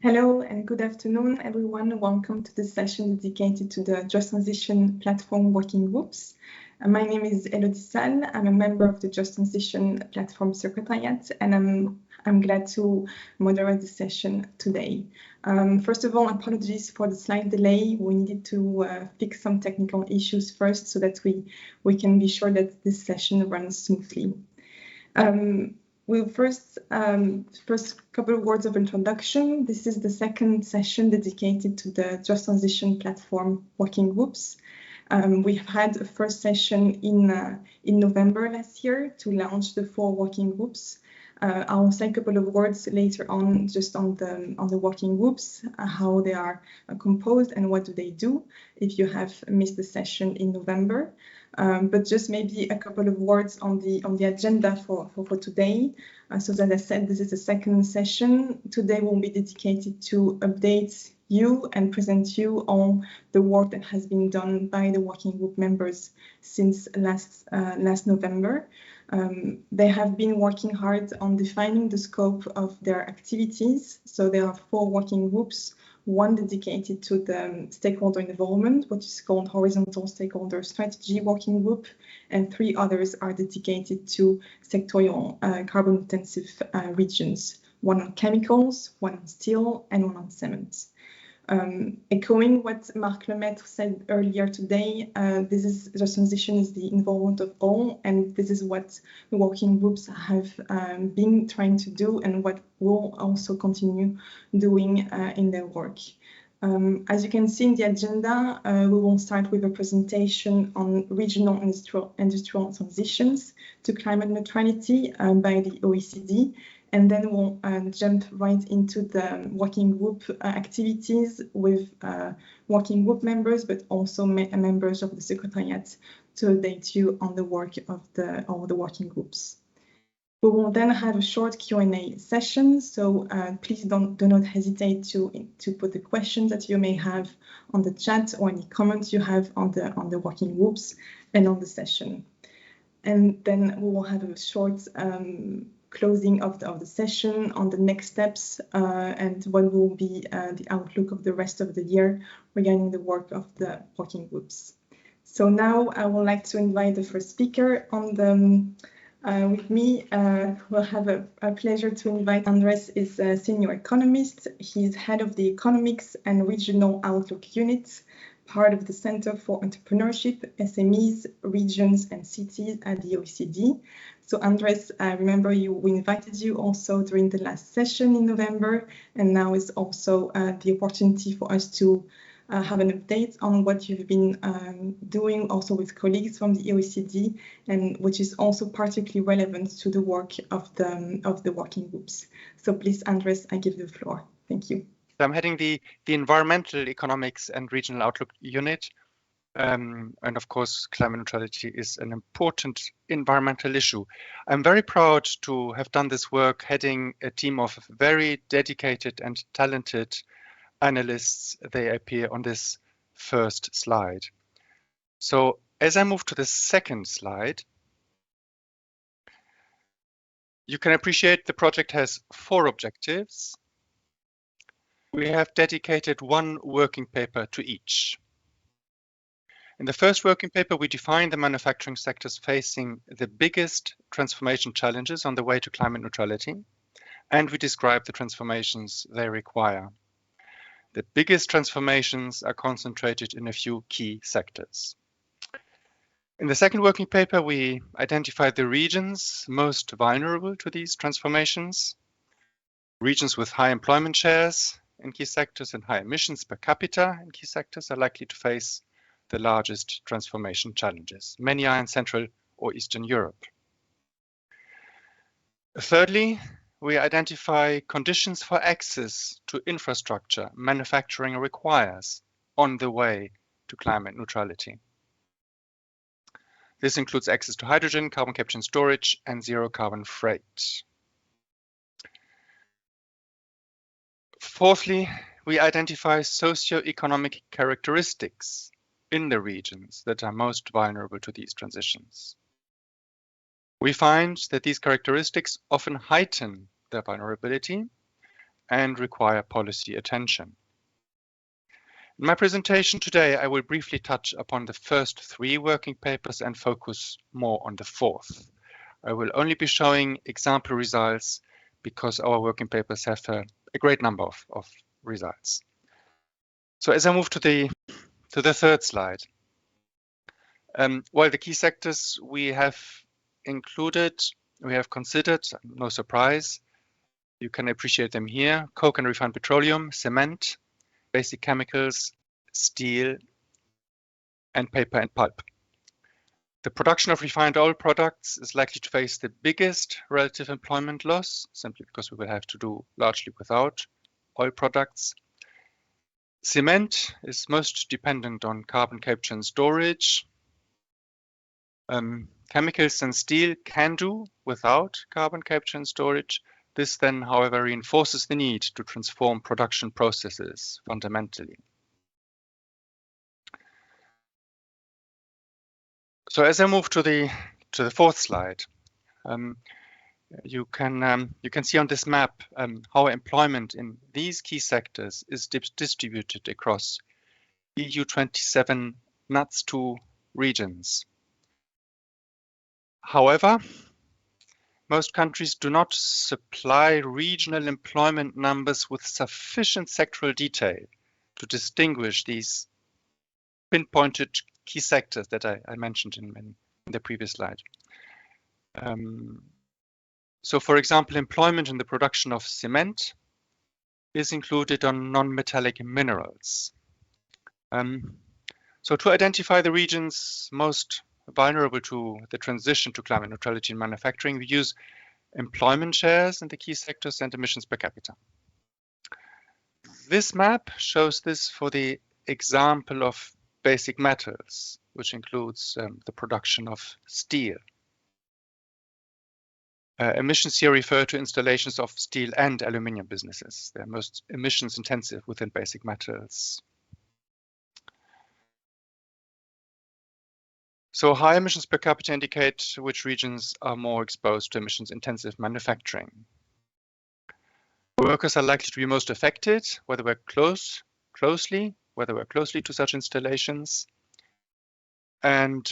Hello and good afternoon, everyone. Welcome to this session dedicated to the Just Transition Platform Working Groups. My name is Elodie Sall. I'm a member of the Just Transition Platform Secretariat, and I'm glad to moderate this session today. First of all, apologies for the slight delay. We needed to fix some technical issues first so that we can be sure that this session runs smoothly. We'll first couple of words of introduction. This is the second session dedicated to the Just Transition Platform Working Groups. We have had a first session in November last year to launch the 4 working groups. I'll say a couple of words later on just on the working groups, how they are composed and what do they do if you have missed the session in November. But just maybe a couple of words on the agenda for today. So as I said, this is the second session. Today will be dedicated to update you and present you on the work that has been done by the working group members since last November. They have been working hard on defining the scope of their activities. So there are 4 working groups, one dedicated to the stakeholder involvement, which is called Horizontal Stakeholder Strategy Working Group, and 3 others are dedicated to sectorial carbon-intensive regions, one on chemicals, one on steel, and one on cement. Echoing what Marc Lemaitre said earlier today, Just Transition is the involvement of all, and this is what the working groups have been trying to do and what will also continue doing in their work. As you can see in the agenda, we will start with a presentation on regional industrial transitions to climate neutrality by the OECD. And then we'll jump right into the working group activities with working group members, but also members of the Secretariat to update you on the work of the working groups. We will then have a short Q&A session, so please do not hesitate to put the questions that you may have on the chat or any comments you have on the working groups and on the session. And then we will have a short closing of the session on the next steps and what will be the outlook of the rest of the year regarding the work of the working groups. So now I would like to invite the first speaker on with me. We'll have a pleasure to invite Andres, is a senior economist. He's head of the Economics and Regional Outlook Unit, part of the Center for Entrepreneurship, SMEs, Regions and Cities at the OECD. So Andres, remember we invited you also during the last session in November, and now is also the opportunity for us to have an update on what you've been doing also with colleagues from the OECD, and which is also particularly relevant to the work of the working groups. So please, Andres, I give the floor. Thank you. I'm heading the Environmental Economics and Regional Outlook Unit. And of course, climate neutrality is an important environmental issue. I'm very proud to have done this work heading a team of very dedicated and talented analysts. They appear on this first slide. So as I move to the second slide, you can appreciate the project has 4 objectives. We have dedicated 1 working paper to each. In the first working paper, we define the manufacturing sectors facing the biggest transformation challenges on the way to climate neutrality, and we describe the transformations they require. The biggest transformations are concentrated in a few key sectors. In the second working paper, we identify the regions most vulnerable to these transformations, regions with high employment shares in key sectors and high emissions per capita in key sectors are likely to face the largest transformation challenges. Many are in Central or Eastern Europe. Thirdly, we identify conditions for access to infrastructure manufacturing requires on the way to climate neutrality. This includes access to hydrogen, carbon capture and storage, and zero carbon freight. Fourthly, we identify socio-economic characteristics in the regions that are most vulnerable to these transitions. We find that these characteristics often heighten their vulnerability and require policy attention. In my presentation today, I will briefly touch upon the first 3 working papers and focus more on the 4th. I will only be showing example results because our working papers have a great number of results. So as I move to the 3rd slide, the key sectors we have considered, no surprise, you can appreciate them here: coke and refined petroleum, cement, basic chemicals, steel, and paper and pulp. The production of refined oil products is likely to face the biggest relative employment loss, simply because we will have to do largely without oil products. Cement is most dependent on carbon capture and storage. Chemicals and steel can do without carbon capture and storage. This then, however, reinforces the need to transform production processes fundamentally. So as I move to the 4th slide, you can see on this map how employment in these key sectors is distributed across EU 27 NUTS2 regions. However, most countries do not supply regional employment numbers with sufficient sectoral detail to distinguish these pinpointed key sectors that I mentioned in the previous slide. So, for example, employment in the production of cement is included on non-metallic minerals. So to identify the regions most vulnerable to the transition to climate neutrality in manufacturing, we use employment shares in the key sectors and emissions per capita. This map shows this for the example of basic metals, which includes the production of steel. Emissions here refer to installations of steel and aluminium businesses. They're most emissions intensive within basic metals. So high emissions per capita indicate which regions are more exposed to emissions intensive manufacturing. Workers are likely to be most affected, whether we're closely to such installations. And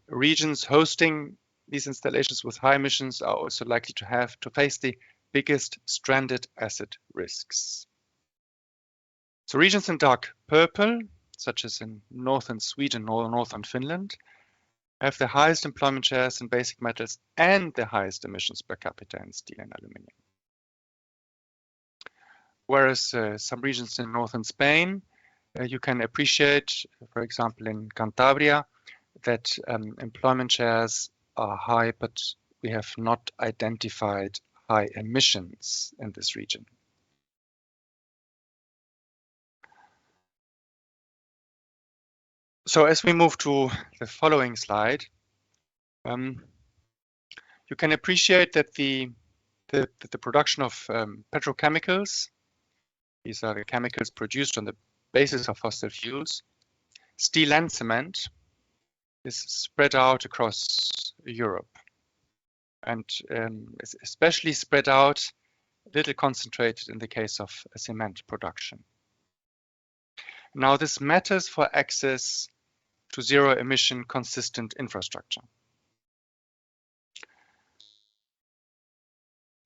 regions hosting these installations with high emissions are also likely to face the biggest stranded asset risks. So regions in dark purple, such as in northern Sweden or northern Finland, have the highest employment shares in basic metals and the highest emissions per capita in steel and aluminium. Whereas some regions in northern Spain, you can appreciate, for example, in Cantabria, that employment shares are high, but we have not identified high emissions in this region. So as we move to the following slide, you can appreciate that the production of petrochemicals, these are the chemicals produced on the basis of fossil fuels, steel and cement, is spread out across Europe, and especially spread out, a little concentrated in the case of cement production. Now this matters for access to zero emission consistent infrastructure.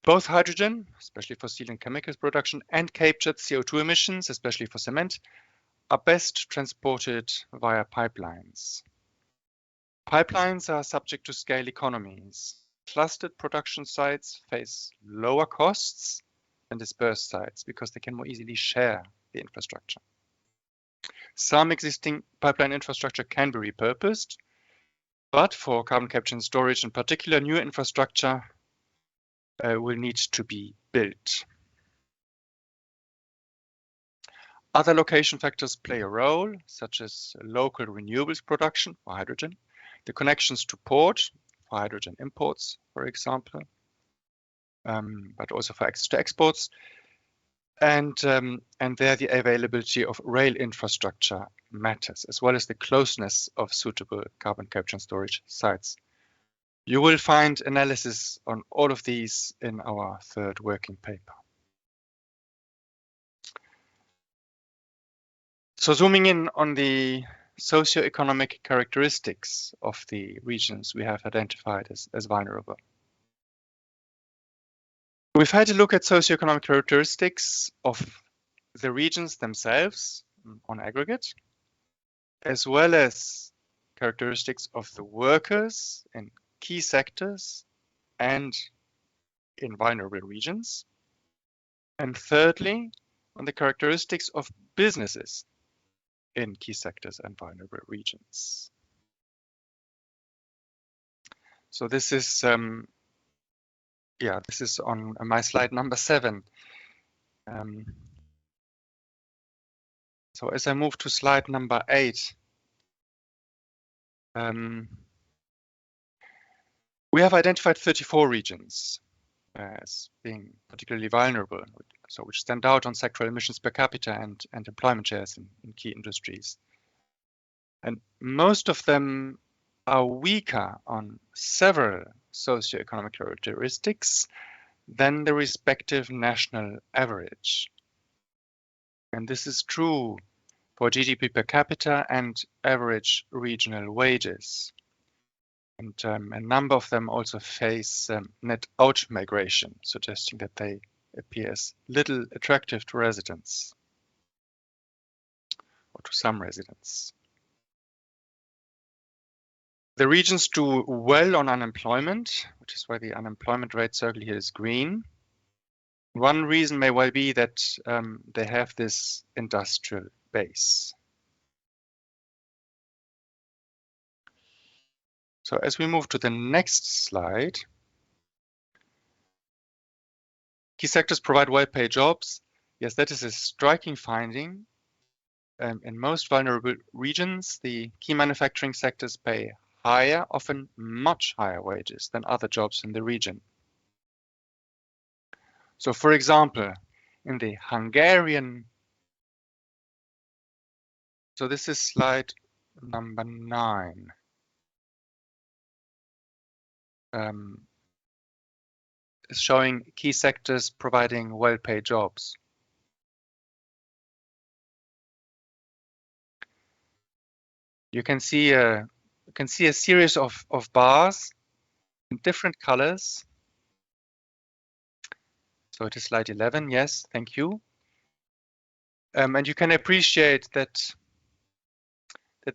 Both hydrogen, especially for steel and chemicals production, and captured CO2 emissions, especially for cement, are best transported via pipelines. Pipelines are subject to scale economies. Clustered production sites face lower costs than dispersed sites because they can more easily share the infrastructure. Some existing pipeline infrastructure can be repurposed, but for carbon capture and storage in particular, new infrastructure will need to be built. Other location factors play a role, such as local renewables production for hydrogen, the connections to port for hydrogen imports, for example, but also for access to exports, and there the availability of rail infrastructure matters, as well as the closeness of suitable carbon capture and storage sites. You will find analysis on all of these in our 3rd working paper. So zooming in on the socioeconomic characteristics of the regions we have identified as vulnerable. We've had a look at socioeconomic characteristics of the regions themselves on aggregate, as well as characteristics of the workers in key sectors and in vulnerable regions. And thirdly, on the characteristics of businesses in key sectors and vulnerable regions. So this is, this is on my slide number 7. So as I move to slide number 8, we have identified 34 regions as being particularly vulnerable, so which stand out on sectoral emissions per capita and employment shares in key industries. And most of them are weaker on several socioeconomic characteristics than the respective national average. And this is true for GDP per capita and average regional wages. And a number of them also face net out migration, suggesting that they appear as little attractive to residents or to some residents. The regions do well on unemployment, which is why the unemployment rate circle here is green. One reason may well be that they have this industrial base. So as we move to the next slide, key sectors provide well-paid jobs. Yes, that is a striking finding. In most vulnerable regions, the key manufacturing sectors pay higher, often much higher wages than other jobs in the region. So for example, in the Hungarian, so this is slide number 9. Is showing key sectors providing well-paid jobs. You can see a series of bars in different colors. So it is slide 11. Yes, thank you. And you can appreciate that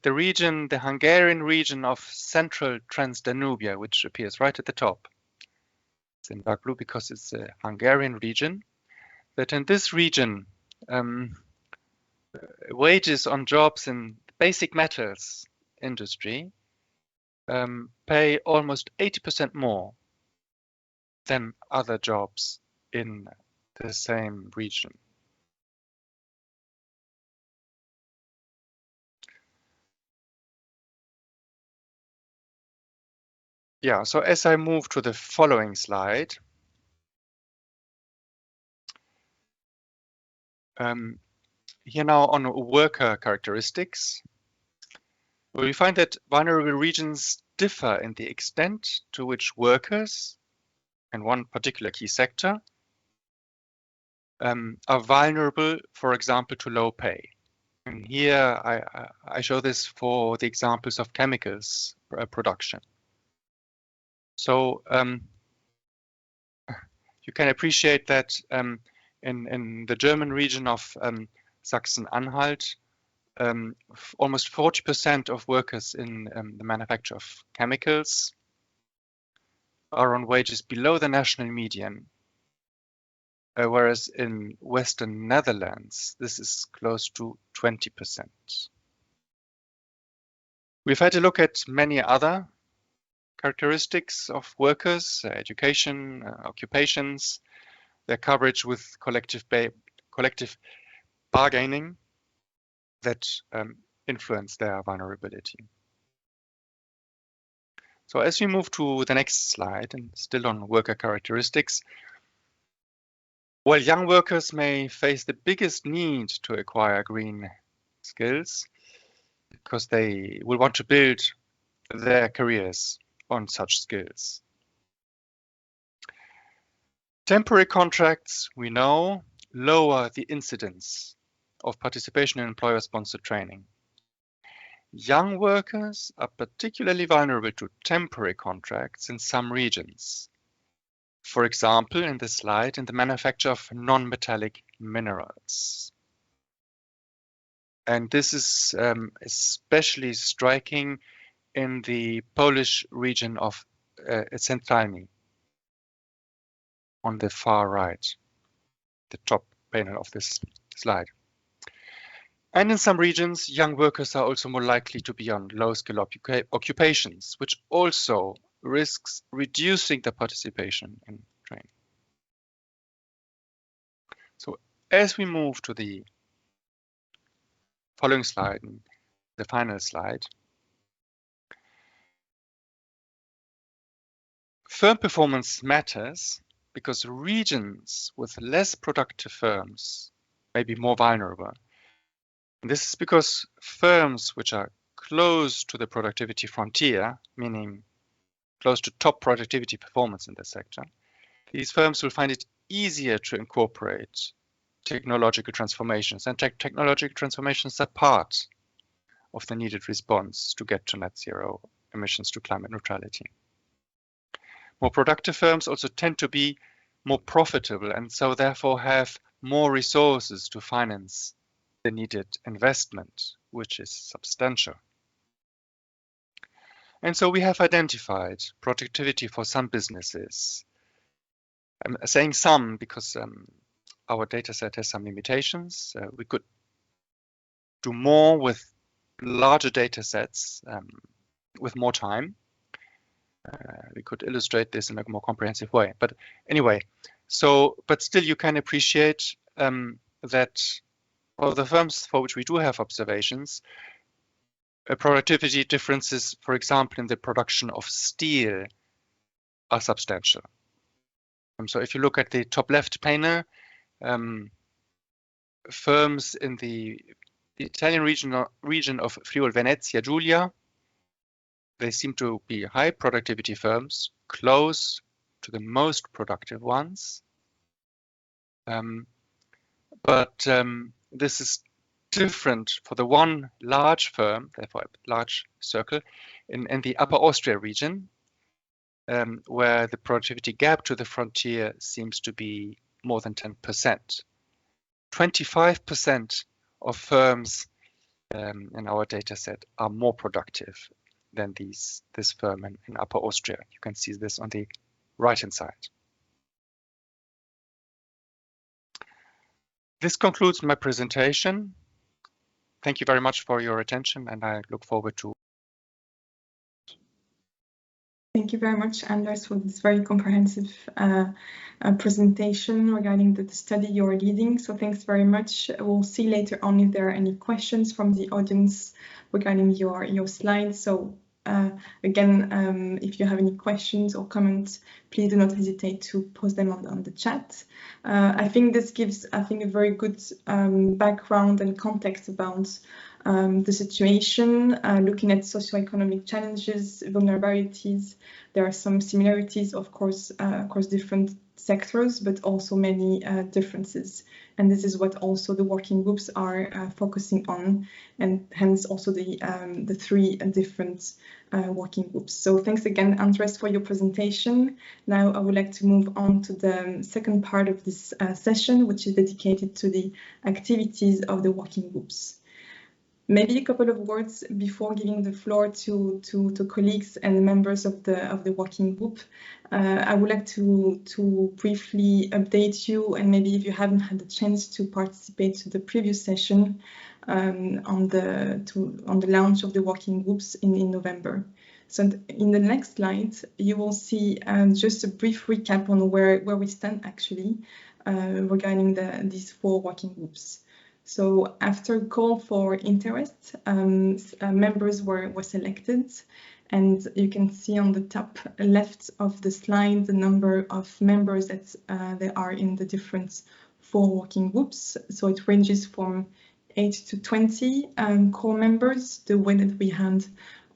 the region, the Hungarian region of central Transdanubia, which appears right at the top, it's in dark blue because it's a Hungarian region, that in this region, wages on jobs in basic metals industry pay almost 80% more than other jobs in the same region. Yeah, so as I move to the following slide, here now on worker characteristics, we find that vulnerable regions differ in the extent to which workers in one particular key sector are vulnerable, for example, to low pay. And here I show this for the examples of chemicals production. So you can appreciate that in the German region of Sachsen-Anhalt, almost 40% of workers in the manufacture of chemicals are on wages below the national median, whereas in Western Netherlands, this is close to 20%. We've had a look at many other characteristics of workers, education, occupations, their coverage with collective bargaining that influence their vulnerability. So as we move to the next slide, and still on worker characteristics, while young workers may face the biggest need to acquire green skills because they will want to build their careers on such skills. Temporary contracts, we know, lower the incidence of participation in employer-sponsored training. Young workers are particularly vulnerable to temporary contracts in some regions. For example, in this slide, in the manufacture of non-metallic minerals. And this is especially striking in the Polish region of Centralny, on the far right, the top panel of this slide. And in some regions, young workers are also more likely to be on low-skill occupations, which also risks reducing the participation in training. So as we move to the following slide, the final slide, firm performance matters because regions with less productive firms may be more vulnerable. And this is because firms which are close to the productivity frontier, meaning close to top productivity performance in the sector, these firms will find it easier to incorporate technological transformations, and technological transformations are part of the needed response to get to net zero emissions, to climate neutrality. More productive firms also tend to be more profitable and so therefore have more resources to finance the needed investment, which is substantial. And so we have identified productivity for some businesses. I'm saying some because our data set has some limitations. We could do more with larger data sets with more time. We could illustrate this in a more comprehensive way. But anyway, but still you can appreciate that for the firms for which we do have observations, productivity differences, for example, in the production of steel, are substantial. So if you look at the top left panel, firms in the Italian region of Friuli Venezia Giulia, they seem to be high productivity firms, close to the most productive ones. But this is different for the one large firm, therefore a large circle, in the Upper Austria region, where the productivity gap to the frontier seems to be more than 10%. 25% of firms in our data set are more productive than this firm in Upper Austria. You can see this on the right-hand side. This concludes my presentation. Thank you very much for your attention, and I look forward to. Thank you very much, Anders, for this very comprehensive presentation regarding the study you're leading. So thanks very much. We'll see later on if there are any questions from the audience regarding your slides. So again, if you have any questions or comments, please do not hesitate to post them on the chat. I think this gives, a very good background and context about the situation, looking at socioeconomic challenges, vulnerabilities. There are some similarities, of course, across different sectors, but also many differences. And this is what also the working groups are focusing on, and hence also the three different working groups. So thanks again, Andres, for your presentation. Now I would like to move on to the second part of this session, which is dedicated to the activities of the working groups. Maybe a couple of words before giving the floor to colleagues and members of the working group. I would like to briefly update you, and maybe if you haven't had the chance to participate to the previous session on the launch of the working groups in November. So in the next slide, you will see just a brief recap on where we stand actually regarding these 4 working groups. So after a call for interest, members were selected, and you can see on the top left of the slide the number of members that there are in the different 4 working groups. So it ranges from 8 to 20 core members. The way that we had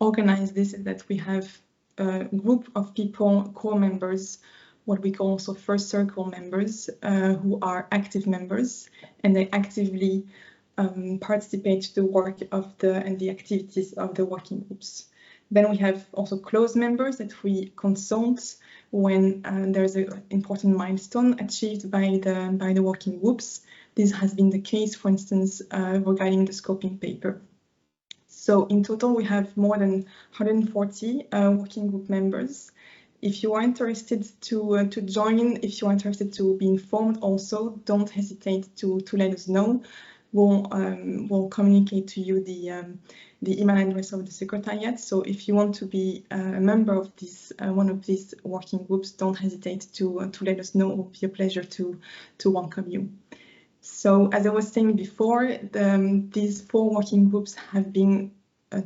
organized this is that we have a group of people, core members, what we call also first circle members, who are active members, and they actively participate to the work of the activities of the working groups. Then we have also close members that we consult when there's an important milestone achieved by the working groups. This has been the case, for instance, regarding the scoping paper. So in total, we have more than 140 working group members. If you are interested to join, if you are interested to be informed also, don't hesitate to let us know. We'll communicate to you the email address of the Secretariat. So if you want to be a member of this one of these working groups, don't hesitate to let us know. It will be a pleasure to welcome you. So as I was saying before, these 4 working groups have been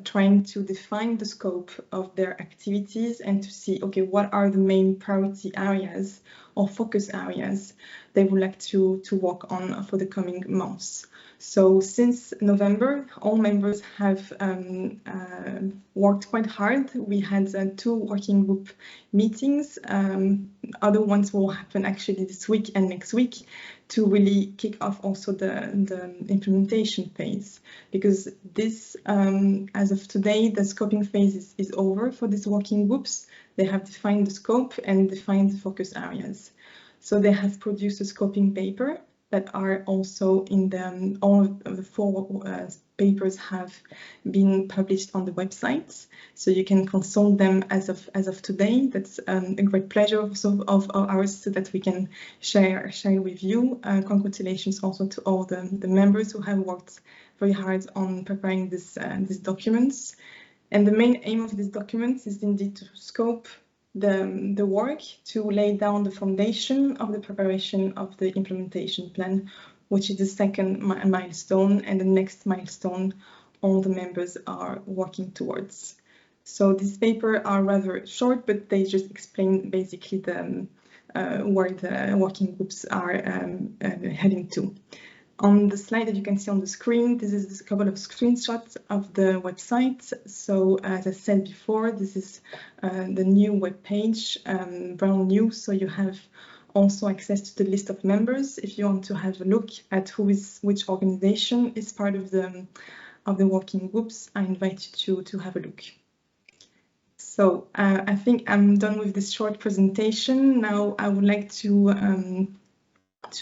trying to define the scope of their activities and to see, okay, what are the main priority areas or focus areas they would like to work on for the coming months. So since November, all members have worked quite hard. We had 2 working group meetings. Other ones will happen actually this week and next week to really kick off also the implementation phase, because this, as of today, the scoping phase is over for these working groups. They have defined the scope and defined the focus areas. So they have produced a scoping paper that are also in all of the 4 papers have been published on the website, so you can consult them as of today. That's a great pleasure also of ours, so that we can share with you. Congratulations also to all the members who have worked very hard on preparing these documents. And the main aim of these documents is indeed to scope the work, to lay down the foundation of the preparation of the implementation plan, which is the second milestone, and the next milestone all the members are working towards. So these papers are rather short, but they just explain basically where the working groups are heading to. On the slide that you can see on the screen, this is a couple of screenshots of the website. So as I said before, this is the new web page, brand new. So you have also access to the list of members if you want to have a look at which organization is part of the working groups. I invite you to have a look. So I think I'm done with this short presentation. Now I would like to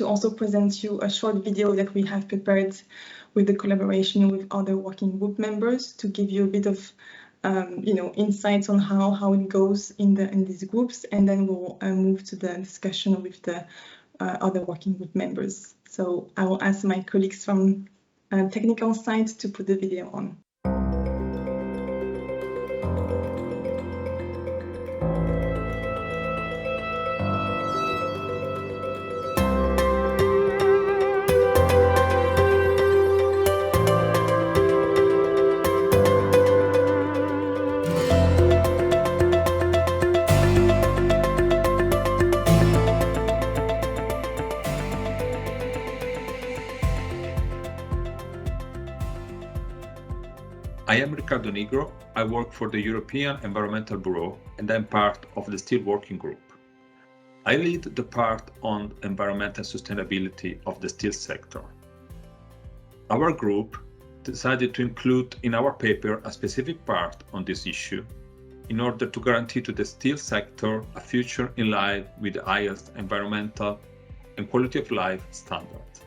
also present you a short video that we have prepared with the collaboration with other working group members to give you a bit of insights on how it goes in these groups, and then we'll move to the discussion with the other working group members. So I will ask my colleagues from technical side to put the video on. I am Riccardo Nigro. I work for the European Environmental Bureau and I'm part of the Steel Working Group. I lead the part on environmental sustainability of the steel sector. Our group decided to include in our paper a specific part on this issue in order to guarantee to the steel sector a future in line with the highest environmental and quality of life standards.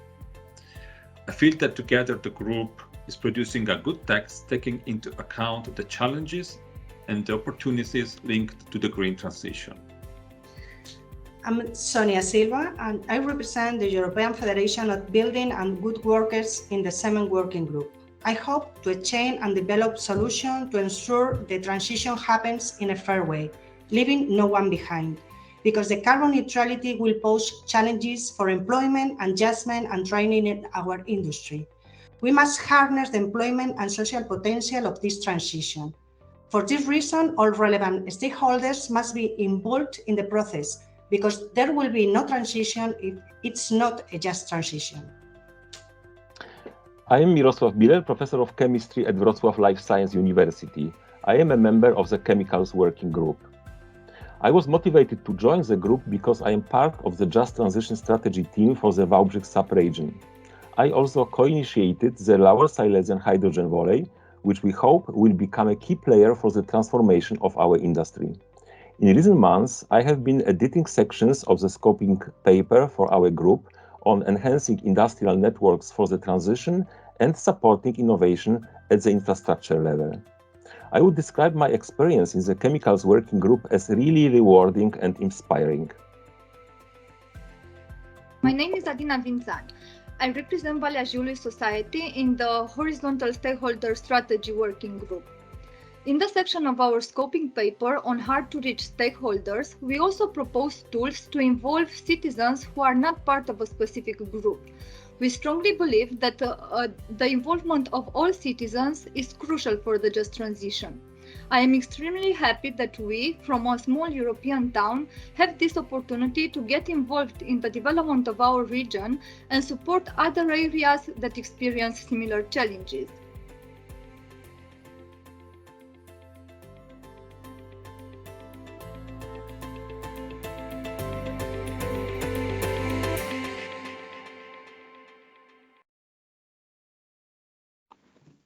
I feel that together the group is producing a good text taking into account the challenges and the opportunities linked to the green transition. I'm Sonia Silva, and I represent the European Federation of Building and Woodworkers in the Salmon Working Group. I hope to exchange and develop solutions to ensure the transition happens in a fair way, leaving no one behind, because the carbon neutrality will pose challenges for employment, adjustment, and training in our industry. We must harness the employment and social potential of this transition. For this reason, all relevant stakeholders must be involved in the process, because there will be no transition if it's not a just transition. I am Mirosław Biler, Professor of Chemistry at Wrocław Life Science University. I am a member of the Chemicals Working Group. I was motivated to join the group because I am part of the Just Transition Strategy team for the Wałbrzych sub-region. I also co-initiated the Lower Silesian Hydrogen Volley, which we hope will become a key player for the transformation of our industry. In recent months, I have been editing sections of the scoping paper for our group on enhancing industrial networks for the transition and supporting innovation at the infrastructure level. I would describe my experience in the Chemicals Working Group as really rewarding and inspiring. My name is Adina Vinzan. I represent Valea Jiului Society in the Horizontal Stakeholder Strategy Working Group. In the section of our scoping paper on hard-to-reach stakeholders, we also propose tools to involve citizens who are not part of a specific group. We strongly believe that the involvement of all citizens is crucial for the just transition. I am extremely happy that we, from a small European town, have this opportunity to get involved in the development of our region and support other areas that experience similar challenges.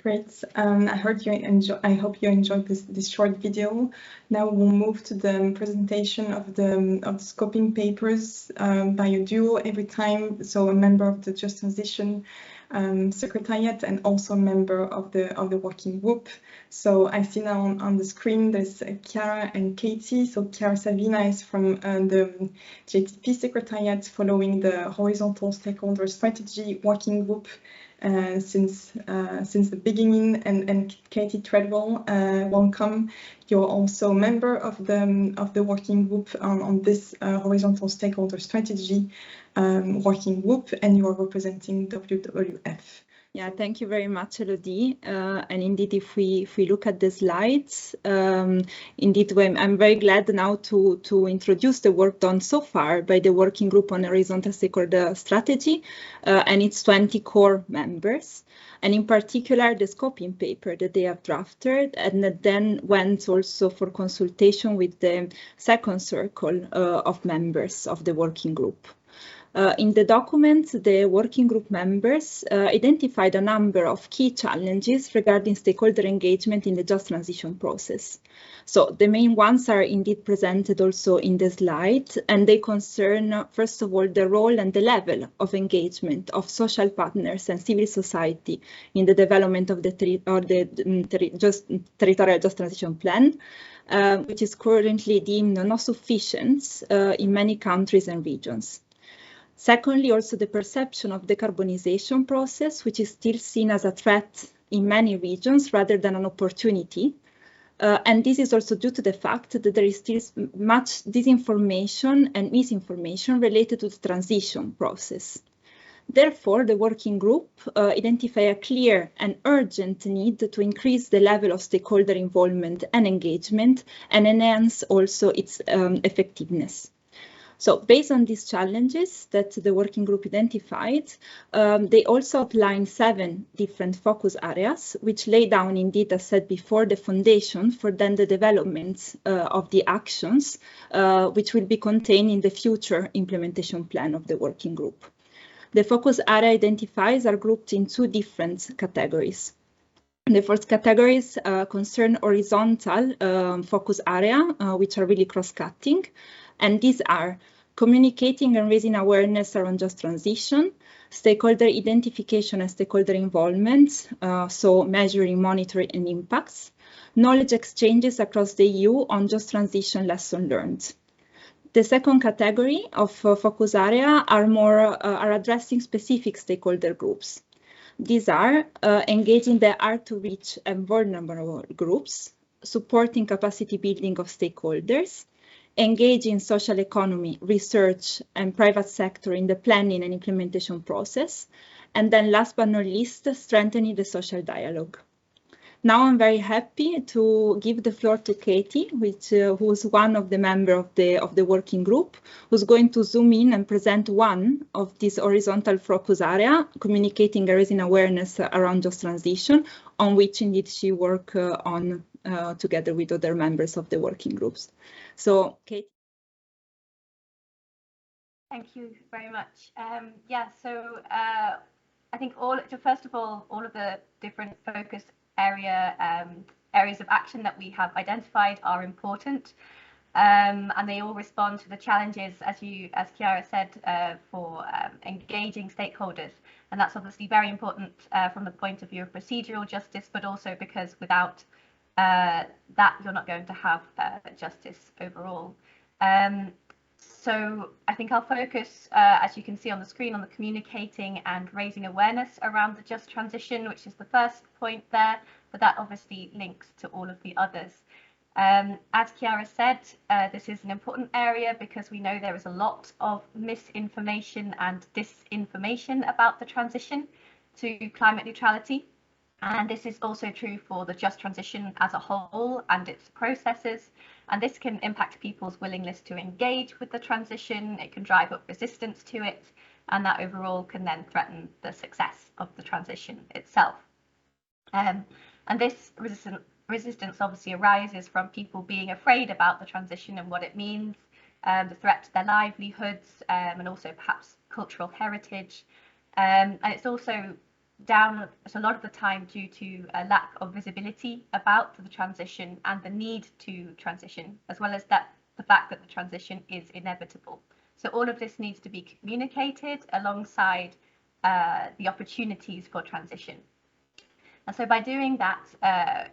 Great. I hope you enjoyed this short video. Now we'll move to the presentation of the scoping papers by a duo every time. So a member of the Just Transition Secretariat and also a member of the working group. So I see now on the screen there's Chiara and Katie. So Chiara Savina is from the JTP Secretariat, following the Horizontal Stakeholder Strategy Working Group since the beginning, and Katie Treadwell, welcome. You're also a member of the working group on this horizontal stakeholder strategy working group, and you are representing WWF. Yeah, thank you very much, Elodie. And indeed, if we look at the slides, indeed, I'm very glad now to introduce the work done so far by the working group on horizontal stakeholder strategy and its 20 core members, and in particular the scoping paper that they have drafted, and that then went also for consultation with the second circle of members of the working group. In the document, the working group members identified a number of key challenges regarding stakeholder engagement in the just transition process. So the main ones are indeed presented also in the slide, and they concern, first of all, the role and the level of engagement of social partners and civil society in the development of the territorial just transition plan, which is currently deemed not sufficient in many countries and regions. Secondly, also the perception of decarbonization process, which is still seen as a threat in many regions rather than an opportunity. And this is also due to the fact that there is still much disinformation and misinformation related to the transition process. Therefore, the working group identified a clear and urgent need to increase the level of stakeholder involvement and engagement and enhance also its effectiveness. So based on these challenges that the working group identified, they also outlined 7 different focus areas, which lay down indeed, as said before, the foundation for then the development of the actions, which will be contained in the future implementation plan of the working group. The focus area identifiers are grouped in 2 different categories. The first categories concern horizontal focus area, which are really cross-cutting. And these are communicating and raising awareness around just transition, stakeholder identification and stakeholder involvement, so measuring, monitoring and impacts, knowledge exchanges across the EU on just transition lessons learned. The second category of focus area are addressing specific stakeholder groups. These are engaging the hard-to-reach and vulnerable groups, supporting capacity building of stakeholders, engaging social economy, research, and private sector in the planning and implementation process, and then last but not least, strengthening the social dialogue. Now I'm very happy to give the floor to Katie, who's one of the members of the working group, who's going to zoom in and present one of these horizontal focus area, communicating and raising awareness around just transition, on which indeed she worked on together with other members of the working groups. So, Katie. Thank you very much. I think first of all of the different focus areas of action that we have identified are important, and they all respond to the challenges, as Chiara said, for engaging stakeholders. And that's obviously very important from the point of view of procedural justice, but also because without that, you're not going to have justice overall. So I think I'll focus, as you can see on the screen, on the communicating and raising awareness around the just transition, which is the first point there, but that obviously links to all of the others. As Chiara said, this is an important area because we know there is a lot of misinformation and disinformation about the transition to climate neutrality. And this is also true for the just transition as a whole and its processes. And this can impact people's willingness to engage with the transition. It can drive up resistance to it, and that overall can then threaten the success of the transition itself. And this resistance obviously arises from people being afraid about the transition and what it means, the threat to their livelihoods, and also perhaps cultural heritage. And it's also down a lot of the time due to a lack of visibility about the transition and the need to transition, as well as the fact that the transition is inevitable. So all of this needs to be communicated alongside the opportunities for transition. And so by doing that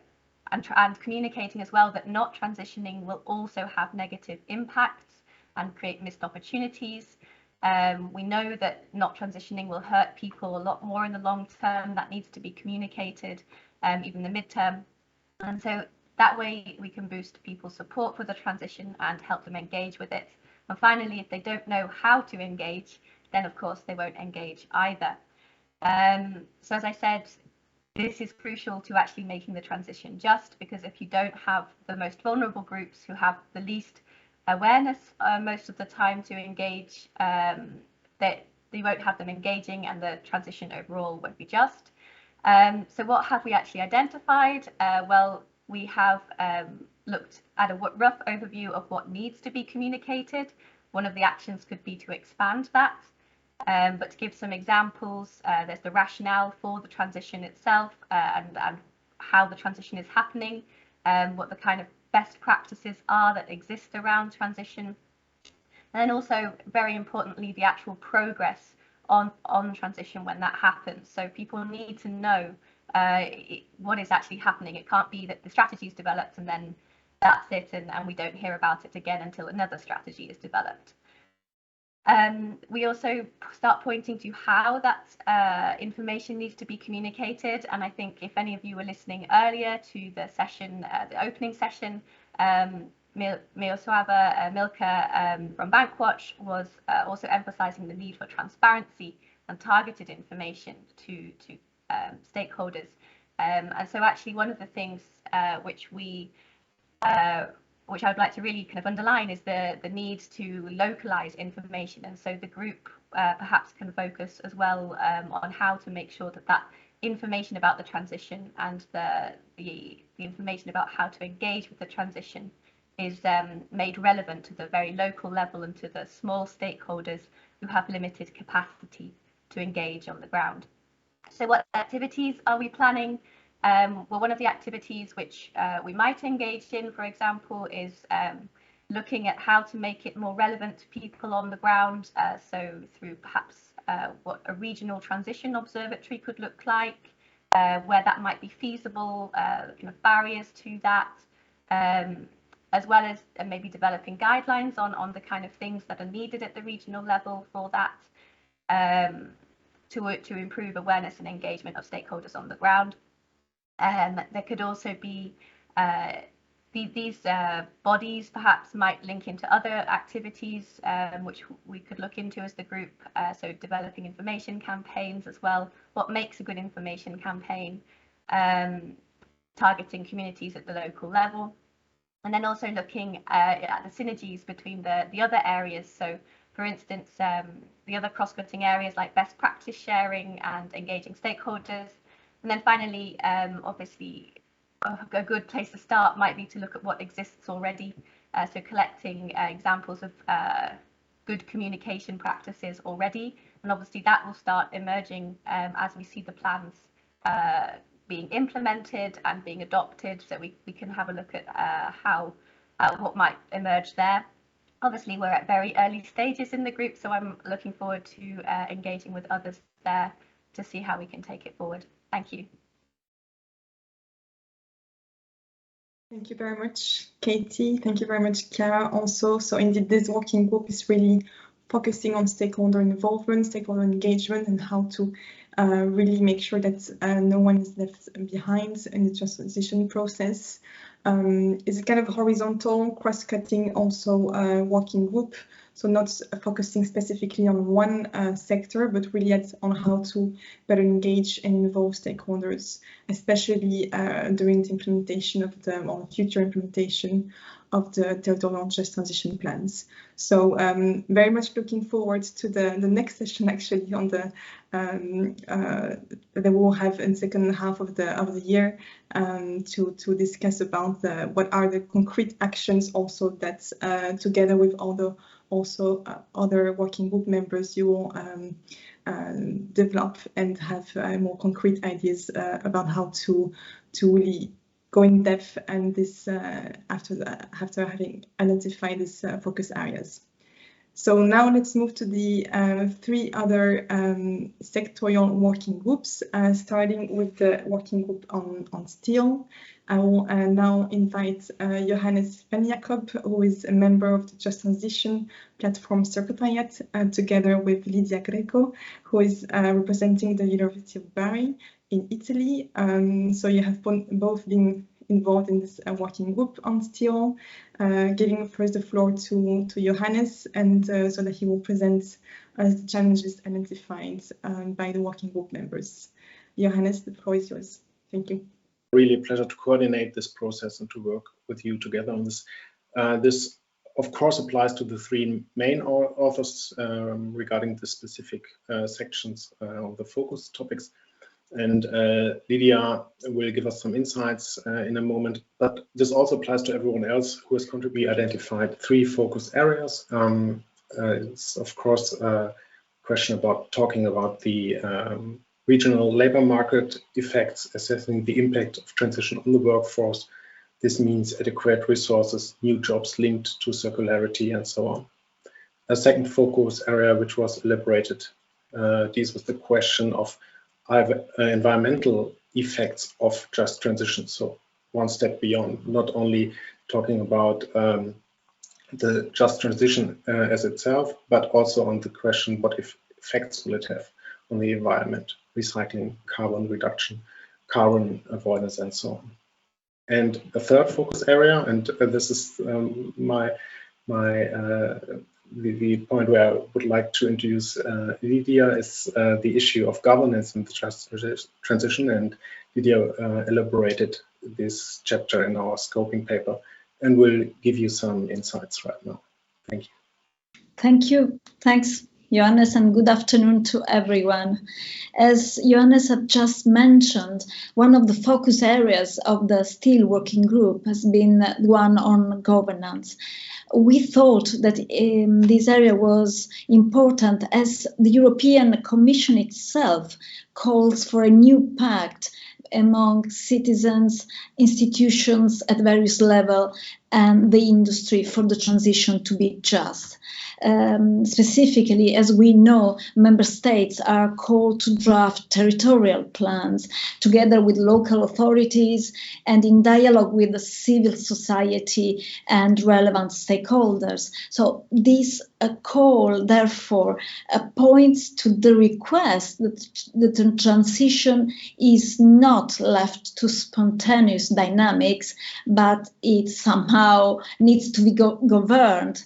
and communicating as well that not transitioning will also have negative impacts and create missed opportunities, we know that not transitioning will hurt people a lot more in the long term. That needs to be communicated, even the midterm. And so that way we can boost people's support for the transition and help them engage with it. And finally, if they don't know how to engage, then of course they won't engage either. So as I said, this is crucial to actually making the transition just, because if you don't have the most vulnerable groups who have the least awareness most of the time to engage, that you won't have them engaging and the transition overall won't be just. So what have we actually identified? Well, we have looked at a rough overview of what needs to be communicated. One of the actions could be to expand that. But to give some examples, there's the rationale for the transition itself, and how the transition is happening, what the kind of best practices are that exist around transition, and then also, very importantly, the actual progress on transition when that happens. So people need to know what is actually happening. It can't be that the strategy is developed and then that's it, and we don't hear about it again until another strategy is developed. We also start pointing to how that information needs to be communicated. And I think if any of you were listening earlier to the session, the opening session, Miosława Milka from Bankwatch was also emphasizing the need for transparency and targeted information to stakeholders. And so actually one of the things which I would like to really kind of underline is the need to localize information. And so the group perhaps can focus as well on how to make sure that that information about the transition and the information about how to engage with the transition is made relevant to the very local level and to the small stakeholders who have limited capacity to engage on the ground. So what activities are we planning? Well, one of the activities which we might engage in, for example, is looking at how to make it more relevant to people on the ground. So through perhaps what a regional transition observatory could look like, where that might be feasible, kind of barriers to that, as well as maybe developing guidelines on the kind of things that are needed at the regional level for that, to improve awareness and engagement of stakeholders on the ground. There could also be these bodies perhaps might link into other activities which we could look into as the group, so developing information campaigns as well. What makes a good information campaign? Targeting communities at the local level, and then also looking at the synergies between the other areas. So for instance, the other cross-cutting areas like best practice sharing and engaging stakeholders. And then finally, obviously, a good place to start might be to look at what exists already. So collecting examples of good communication practices already. And obviously that will start emerging as we see the plans being implemented and being adopted, so we can have a look at how what might emerge there. Obviously, we're at very early stages in the group, so I'm looking forward to engaging with others there to see how we can take it forward. Thank you. Thank you very much, Katie. Thank you very much, Chiara, also. So indeed, this working group is really focusing on stakeholder involvement, stakeholder engagement, and how to really make sure that no one is left behind in the transition process. It's a kind of horizontal, cross-cutting also working group. So not focusing specifically on one sector, but really on how to better engage and involve stakeholders, especially during the implementation of or future implementation of the territorial just transition plans. So very much looking forward to the next session actually on the that we'll have in the second half of the year to discuss about what are the concrete actions also that together with all the other working group members you will develop and have more concrete ideas about how to really go in depth and this after having identified these focus areas. So now let's move to the 3 other sectorial working groups, starting with the working group on steel. I will now invite Johannes van Jacob, who is a member of the Just Transition Platform Secretariat, together with Lydia Greco, who is representing the University of Bari in Italy. So you have both been involved in this working group on steel. Giving first the floor to Johannes, and so that he will present the challenges identified by the working group members. Johannes, the floor is yours. Thank you. Really a pleasure to coordinate this process and to work with you together on this. This, of course, applies to the 3 main authors regarding the specific sections of the focus topics. And Lydia will give us some insights in a moment, but this also applies to everyone else who has contributed. We identified 3 focus areas. It's of course a question about talking about the regional labor market effects, assessing the impact of transition on the workforce. This means adequate resources, new jobs linked to circularity, and so on. A second focus area, which was elaborated, deals with the question of environmental effects of just transition. So one step beyond, not only talking about the just transition as itself, but also on the question, what effects will it have on the environment, recycling, carbon reduction, carbon avoidance, and so on. And a third focus area, and this is the point where I would like to introduce Lydia, is the issue of governance in the just transition, and Lydia elaborated this chapter in our scoping paper and will give you some insights right now. Thank you. Thank you. Thanks, Johannes, and good afternoon to everyone. As Johannes had just mentioned, one of the focus areas of the Steel Working Group has been one on governance. We thought that this area was important as the European Commission itself calls for a new pact among citizens, institutions at various levels, and the industry for the transition to be just. Specifically, as we know, member states are called to draft territorial plans together with local authorities and in dialogue with the civil society and relevant stakeholders. So this call, therefore, points to the request that the transition is not left to spontaneous dynamics, but it somehow needs to be governed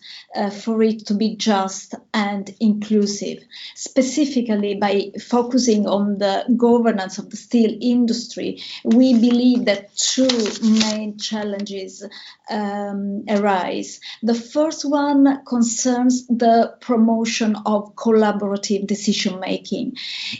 for it to be just and inclusive. Specifically, by focusing on the governance of the steel industry, we believe that 2 main challenges arise. The first one concerns the promotion of collaborative decision making.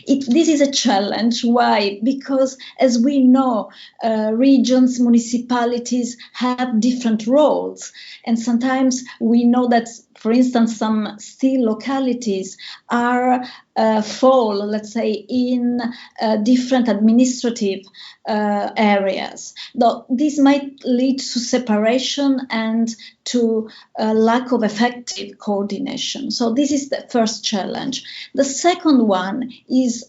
This is a challenge. Why? Because as we know, regions, municipalities have different roles, and sometimes we know that, for instance, some steel localities are fall, let's say, in different administrative areas. Though this might lead to separation and to a lack of effective coordination. So this is the first challenge. The second one is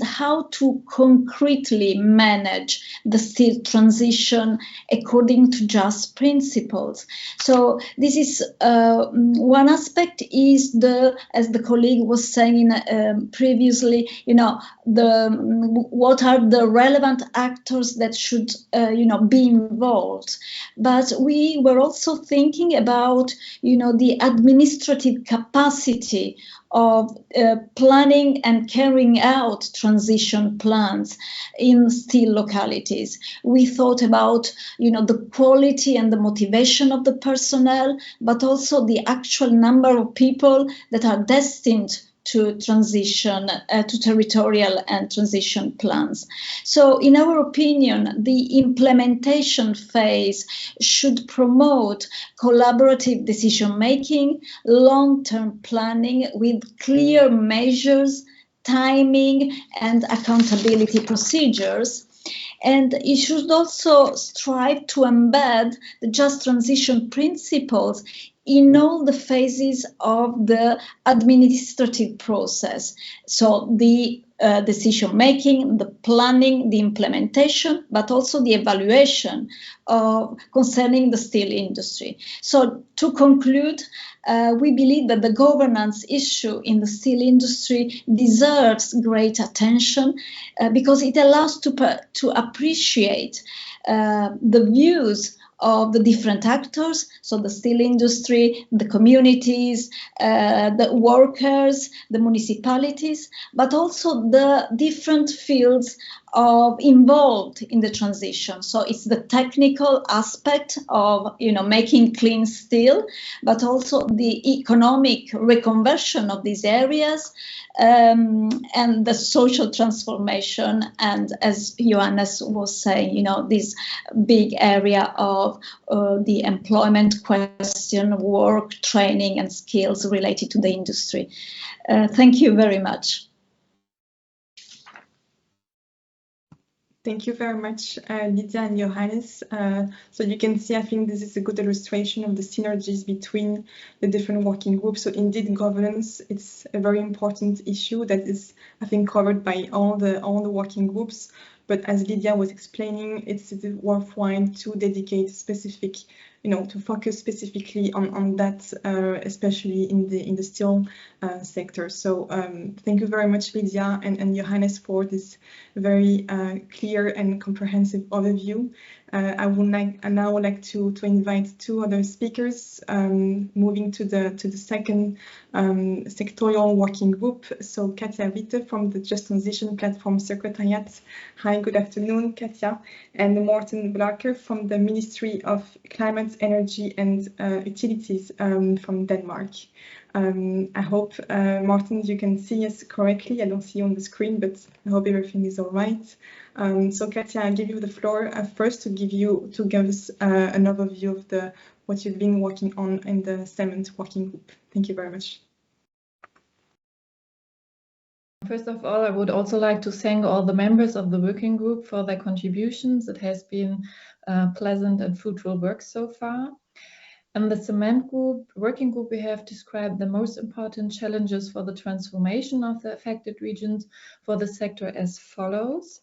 how to concretely manage the steel transition according to just principles. So this is one aspect is as the colleague was saying previously, what are the relevant actors that should be involved. But we were also thinking about the administrative capacity of planning and carrying out transition plans in steel localities. We thought about the quality and the motivation of the personnel, but also the actual number of people that are destined to transition to territorial and transition plans. So in our opinion, the implementation phase should promote collaborative decision-making, long-term planning with clear measures, timing, and accountability procedures. And it should also strive to embed the just transition principles in all the phases of the administrative process. So the decision-making, the planning, the implementation, but also the evaluation concerning the steel industry. So to conclude, we believe that the governance issue in the steel industry deserves great attention because it allows to appreciate the views of the different actors, so the steel industry, the communities, the workers, the municipalities, but also the different fields involved in the transition. So it's the technical aspect of making clean steel, but also the economic reconversion of these areas and the social transformation. And as Johannes was saying, this big area of the employment question, work, training, and skills related to the industry. Thank you very much. Thank you very much, Lydia and Johannes. So you can see, I think this is a good illustration of the synergies between the different working groups. So indeed, governance, it's a very important issue that is, I think, covered by all the working groups. But as Lydia was explaining, it's worthwhile to dedicate specific, to focus specifically on that, especially in the steel sector. So thank you very much, Lydia and Johannes, for this very clear and comprehensive overview. I would now like to invite two other speakers, moving to the second sectorial working group. So Katja Witte from the Just Transition Platform Secretariat. Hi, good afternoon, Katja. And Morten Blaker from the Ministry of Climate, Energy and Utilities from Denmark. I hope, Morten, you can see us correctly. I don't see you on the screen, but I hope everything is all right. So Katja, I'll give you the floor first to give us an overview of what you've been working on in the Salmon working group. Thank you very much. First of all, I would also like to thank all the members of the working group for their contributions. It has been pleasant and fruitful work so far. In the cement working group, we have described the most important challenges for the transformation of the affected regions for the sector as follows.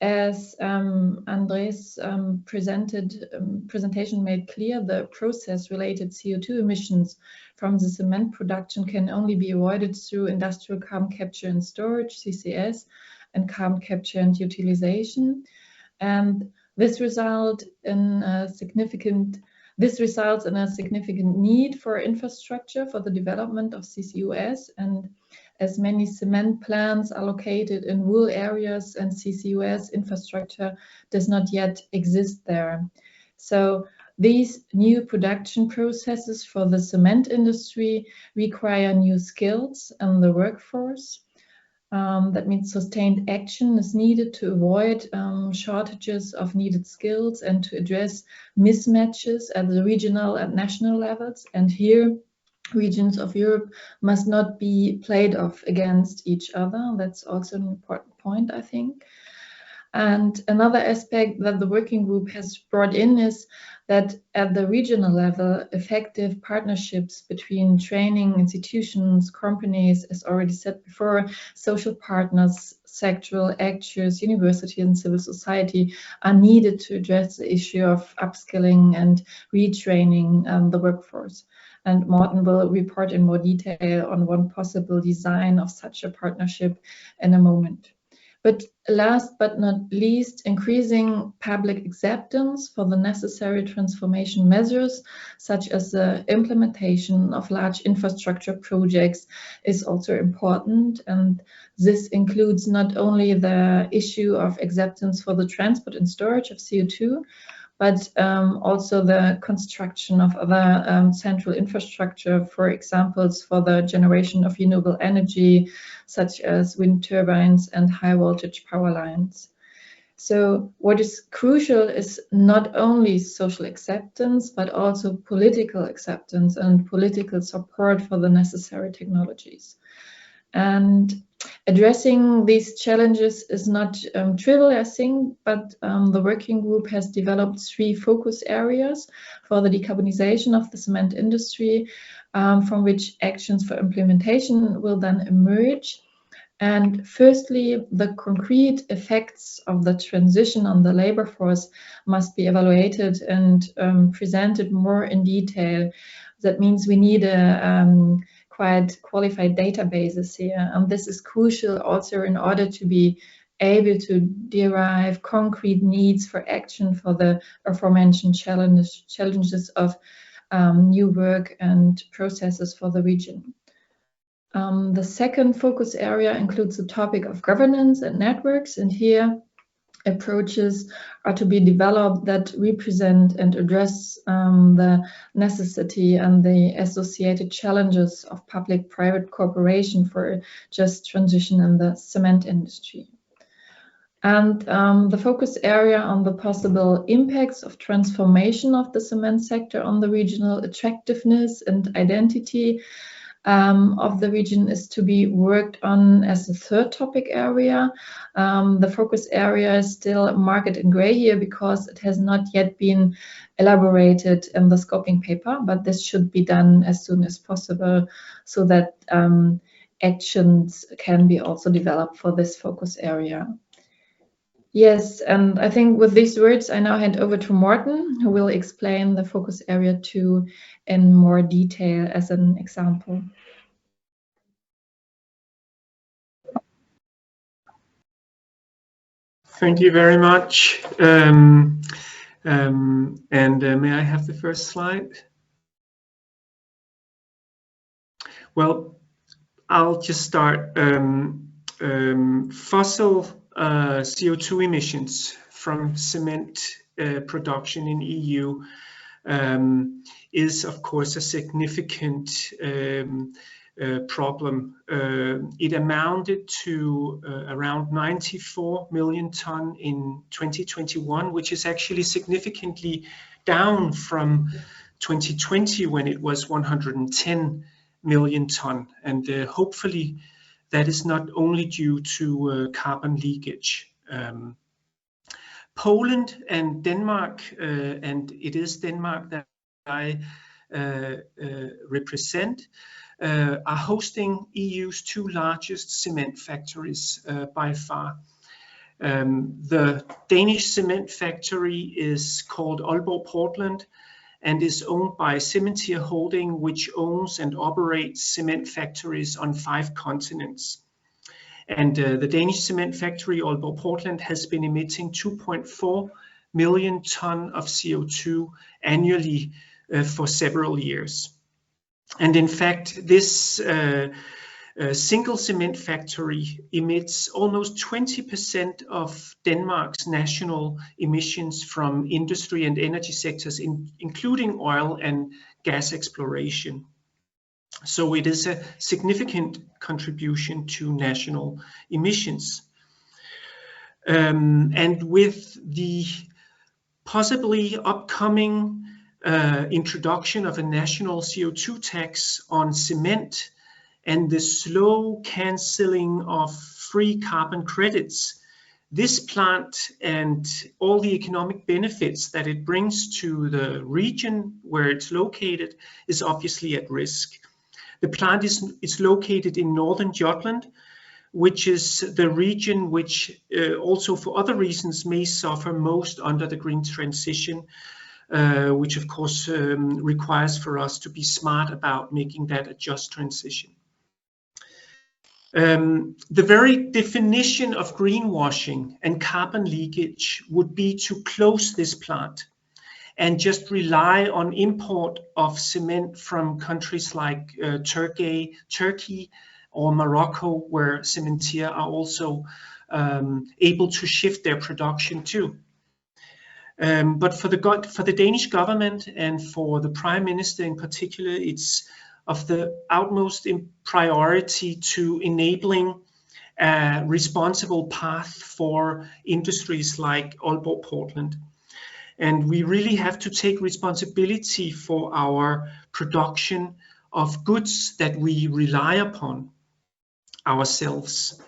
As Andres' presentation made clear, the process-related CO2 emissions from the cement production can only be avoided through industrial carbon capture and storage, CCS, and carbon capture and utilization. And this results in a significant need for infrastructure for the development of CCUS, and as many cement plants are located in rural areas and CCUS infrastructure does not yet exist there. So these new production processes for the cement industry require new skills in the workforce. That means sustained action is needed to avoid shortages of needed skills and to address mismatches at the regional and national levels. And here regions of Europe must not be played off against each other. That's also an important point, I think. And another aspect that the working group has brought in is that at the regional level, effective partnerships between training institutions, companies, as already said before, social partners, sectoral actors, university and civil society are needed to address the issue of upskilling and retraining the workforce. And Morten will report in more detail on one possible design of such a partnership in a moment. But last but not least, increasing public acceptance for the necessary transformation measures, such as the implementation of large infrastructure projects, is also important. And this includes not only the issue of acceptance for the transport and storage of CO2, but also the construction of other central infrastructure, for examples for the generation of renewable energy, such as wind turbines and high voltage power lines. So what is crucial is not only social acceptance, but also political acceptance and political support for the necessary technologies. And addressing these challenges is not trivial, I think, but the working group has developed 3 focus areas for the decarbonization of the cement industry, from which actions for implementation will then emerge. And firstly, the concrete effects of the transition on the labor force must be evaluated and presented more in detail. That means we need a quite qualified databases here, and this is crucial also in order to be able to derive concrete needs for action for the aforementioned challenges of new work and processes for the region. The second focus area includes the topic of governance and networks, and here approaches are to be developed that represent and address the necessity and the associated challenges of public-private cooperation for a just transition in the cement industry. And the focus area on the possible impacts of transformation of the cement sector on the regional attractiveness and identity of the region is to be worked on as a third topic area. The focus area is still market in gray here because it has not yet been elaborated in the scoping paper, but this should be done as soon as possible so that actions can be also developed for this focus area. Yes, and I think with these words, I now hand over to Morten, who will explain the focus area 2 in more detail as an example. Thank you very much. May I have the first slide? Well, I'll just start. Fossil CO2 emissions from cement production in EU is, of course, a significant problem. It amounted to around 94 million ton in 2021, which is actually significantly down from 2020 when it was 110 million ton. And hopefully that is not only due to carbon leakage. Poland and Denmark, and it is Denmark that I represent, are hosting EU's 2 largest cement factories by far. The Danish cement factory is called Aalborg Portland and is owned by Cementir Holding, which owns and operates cement factories on 5 continents. And the Danish cement factory, Aalborg Portland, has been emitting 2.4 million ton of CO2 annually for several years. And in fact, this single cement factory emits almost 20% of Denmark's national emissions from industry and energy sectors, including oil and gas exploration. So it is a significant contribution to national emissions. And with the possibly upcoming introduction of a national CO2 tax on cement and the slow cancelling of free carbon credits, this plant and all the economic benefits that it brings to the region where it's located is obviously at risk. The plant is located in northern Jutland, which is the region which also for other reasons may suffer most under the green transition, which of course requires for us to be smart about making that a just transition. The very definition of greenwashing and carbon leakage would be to close this plant and just rely on import of cement from countries like Turkey or Morocco, where cementiers are also able to shift their production to. But for the Danish government and for the Prime Minister in particular, it's of the utmost priority to enabling a responsible path for industries like Aalborg Portland. And we really have to take responsibility for our production of goods that we rely upon ourselves.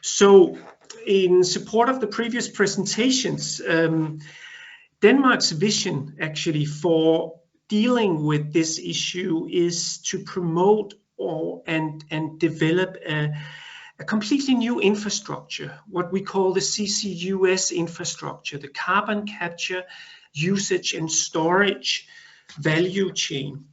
So in support of the previous presentations, Denmark's vision actually for dealing with this issue is to promote and develop a completely new infrastructure, what we call the CCUS infrastructure, the carbon capture, usage and storage value chain.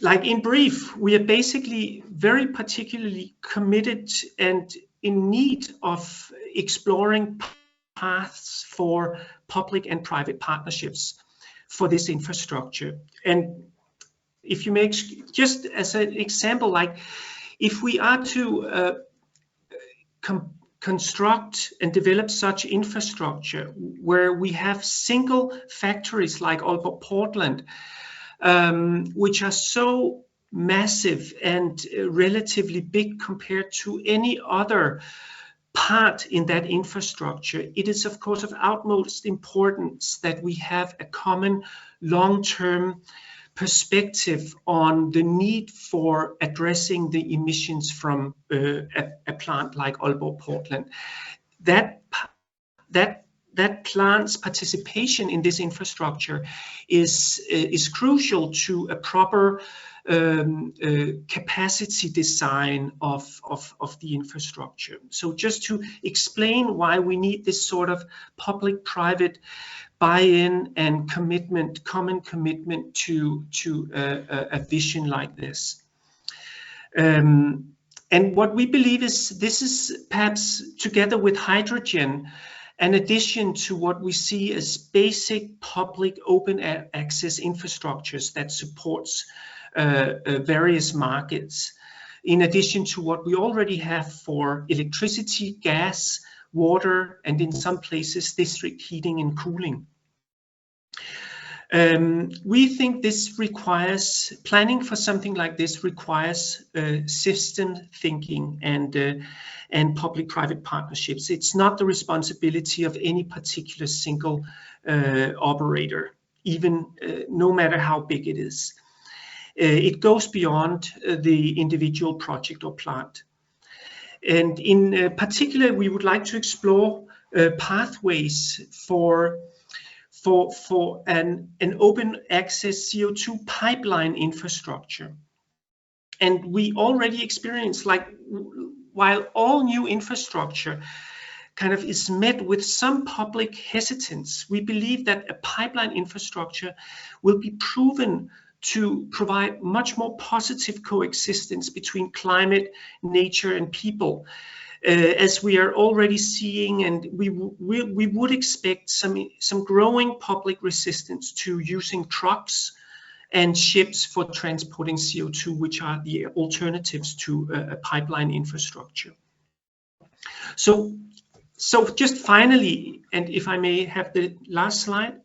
Like in brief, we are basically very particularly committed and in need of exploring paths for public and private partnerships for this infrastructure. And if you make, just as an example, like if we are to construct and develop such infrastructure where we have single factories like Aalborg Portland, which are so massive and relatively big compared to any other part in that infrastructure, it is of course of utmost importance that we have a common long-term perspective on the need for addressing the emissions from a plant like Aalborg Portland. That plant's participation in this infrastructure is crucial to a proper capacity design of the infrastructure. So just to explain why we need this sort of public-private buy-in and commitment, common commitment to a vision like this. And what we believe is this is perhaps together with hydrogen, an addition to what we see as basic public open access infrastructures that supports various markets, in addition to what we already have for electricity, gas, water, and in some places district heating and cooling. We think this requires, planning for something like this requires system thinking and public-private partnerships. It's not the responsibility of any particular single operator, even no matter how big it is. It goes beyond the individual project or plant. And in particular, we would like to explore pathways for an open access CO2 pipeline infrastructure. And we already experience, like, while all new infrastructure kind of is met with some public hesitance, we believe that a pipeline infrastructure will be proven to provide much more positive coexistence between climate, nature, and people, as we are already seeing, and we would expect some growing public resistance to using trucks and ships for transporting CO2, which are the alternatives to a pipeline infrastructure. So just finally, and if I may have the last slide,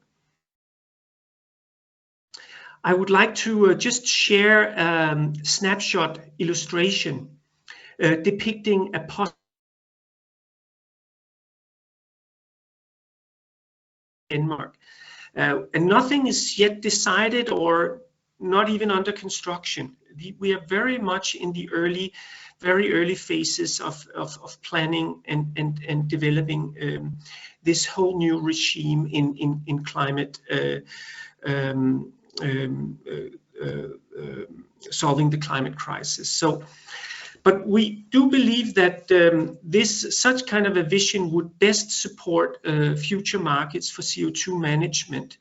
I would like to just share a snapshot illustration depicting a Denmark. And nothing is yet decided or not even under construction. We are very much in the very early phases of planning and developing this whole new regime in climate solving the climate crisis. So, but we do believe that such kind of a vision would best support future markets for CO2 management,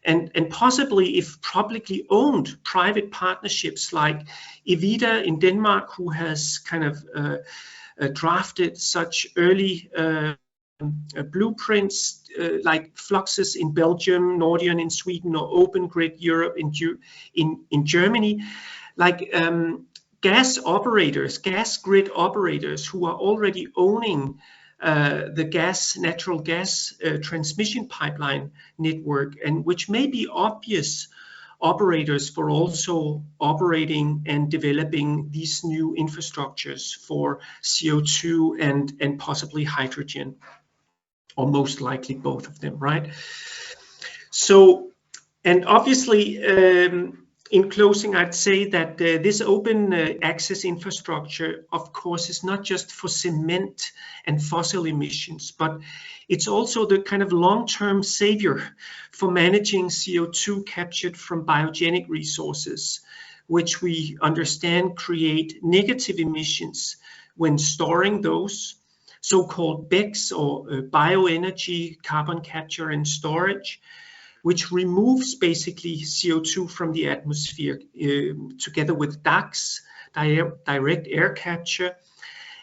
and possibly if publicly owned private partnerships like Evida in Denmark, who has kind of drafted such early blueprints like Fluxus in Belgium, Nordion in Sweden, or Open Grid Europe in Germany, like gas grid operators who are already owning the natural gas transmission pipeline network, and which may be obvious operators for also operating and developing these new infrastructures for CO2 and possibly hydrogen, or most likely both of them, right? So, and obviously, in closing, I'd say that this open access infrastructure, of course, is not just for cement and fossil emissions, but it's also the kind of long-term savior for managing CO2 captured from biogenic resources, which we understand create negative emissions when storing those, so-called BECCS, or bioenergy, carbon capture and storage, which removes basically CO2 from the atmosphere together with DACs, direct air capture,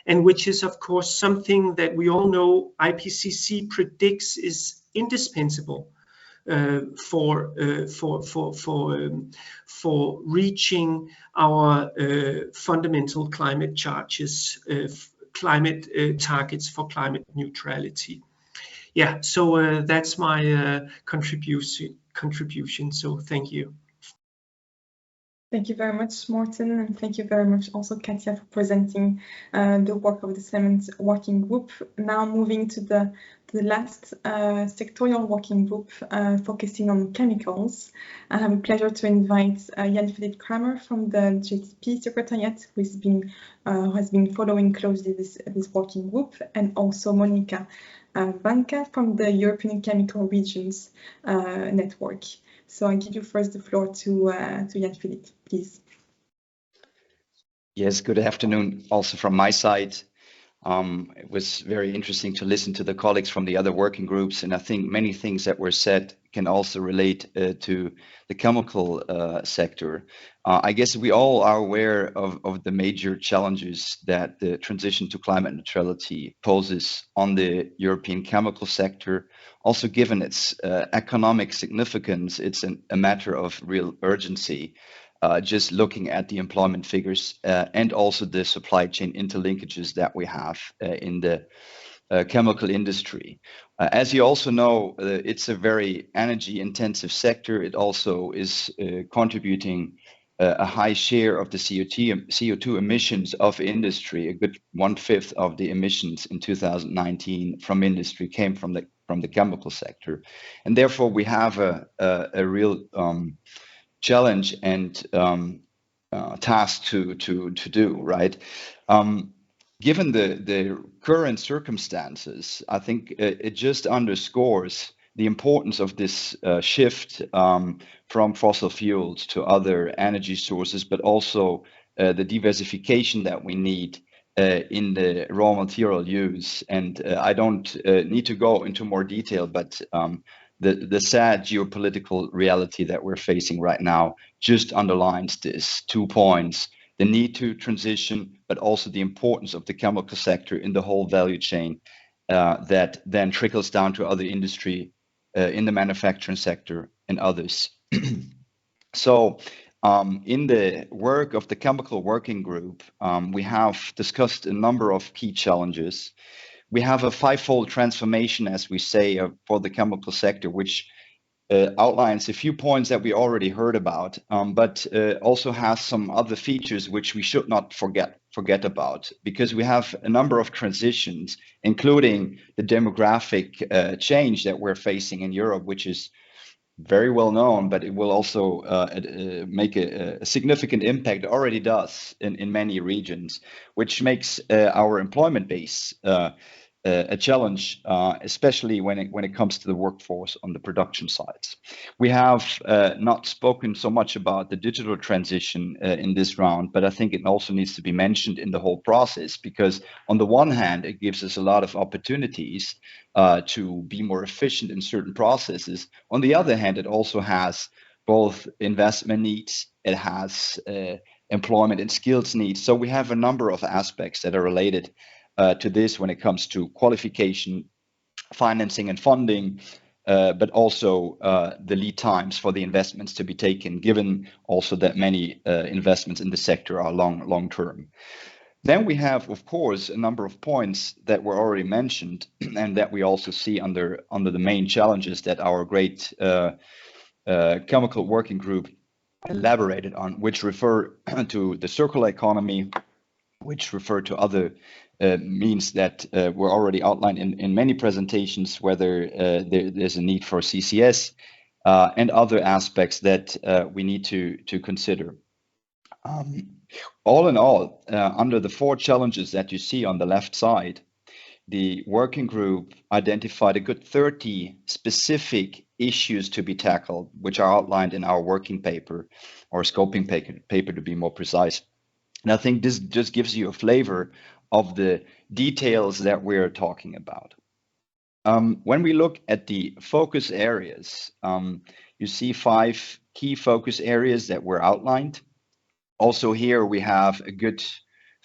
and which is of course something that we all know IPCC predicts is indispensable for reaching our fundamental climate targets for climate neutrality. Yeah, so that's my contribution. So thank you. Thank you very much, Morten, and thank you very much also, Katja, for presenting the work of the Cement Working Group. Now moving to the last sectorial working group focusing on chemicals. I have a pleasure to invite Jan-Philipp Kramer from the JTP Secretariat, who has been following closely this working group, and also Monika Vanka from the European Chemical Regions Network. So I give you first the floor to Jan-Philipp, please. Yes, good afternoon also from my side. It was very interesting to listen to the colleagues from the other working groups, and I think many things that were said can also relate to the chemical sector. I guess we all are aware of the major challenges that the transition to climate neutrality poses on the European chemical sector. Also, given its economic significance, it's a matter of real urgency. Just looking at the employment figures and also the supply chain interlinkages that we have in the chemical industry. As you also know, it's a very energy intensive sector. It also is contributing a high share of the CO2 emissions of industry. A good 1/5 of the emissions in 2019 from industry came from the chemical sector. And therefore we have a real challenge and task to do, right? Given the current circumstances, I think it just underscores the importance of this shift from fossil fuels to other energy sources, but also the diversification that we need in the raw material use. And I don't need to go into more detail, but the sad geopolitical reality that we're facing right now just underlines this 2 points: the need to transition, but also the importance of the chemical sector in the whole value chain that then trickles down to other industry in the manufacturing sector and others. So in the work of the Chemical Working Group, we have discussed a number of key challenges. We have a 5-fold transformation, as we say, for the chemical sector, which outlines a few points that we already heard about, but also has some other features which we should not forget about, because we have a number of transitions, including the demographic change that we're facing in Europe, which is very well known, but it will also make a significant impact. It already does in many regions, which makes our employment base a challenge, especially when it comes to the workforce on the production sides. We have not spoken so much about the digital transition in this round, but I think it also needs to be mentioned in the whole process, because on the one hand, it gives us a lot of opportunities to be more efficient in certain processes. On the other hand, it also has both investment needs, it has employment and skills needs. So we have a number of aspects that are related to this when it comes to qualification, financing and funding, but also the lead times for the investments to be taken, given also that many investments in the sector are long term. Then we have, of course, a number of points that were already mentioned and that we also see under the main challenges that our great chemical working group elaborated on, which refer to the circular economy, which refer to other means that were already outlined in many presentations, whether there's a need for CCS and other aspects that we need to consider. All in all, under the 4 challenges that you see on the left side, the working group identified a good 30 specific issues to be tackled, which are outlined in our working paper, or scoping paper to be more precise. And I think this just gives you a flavor of the details that we're talking about. When we look at the focus areas, you see 5 key focus areas that were outlined. Also here we have a good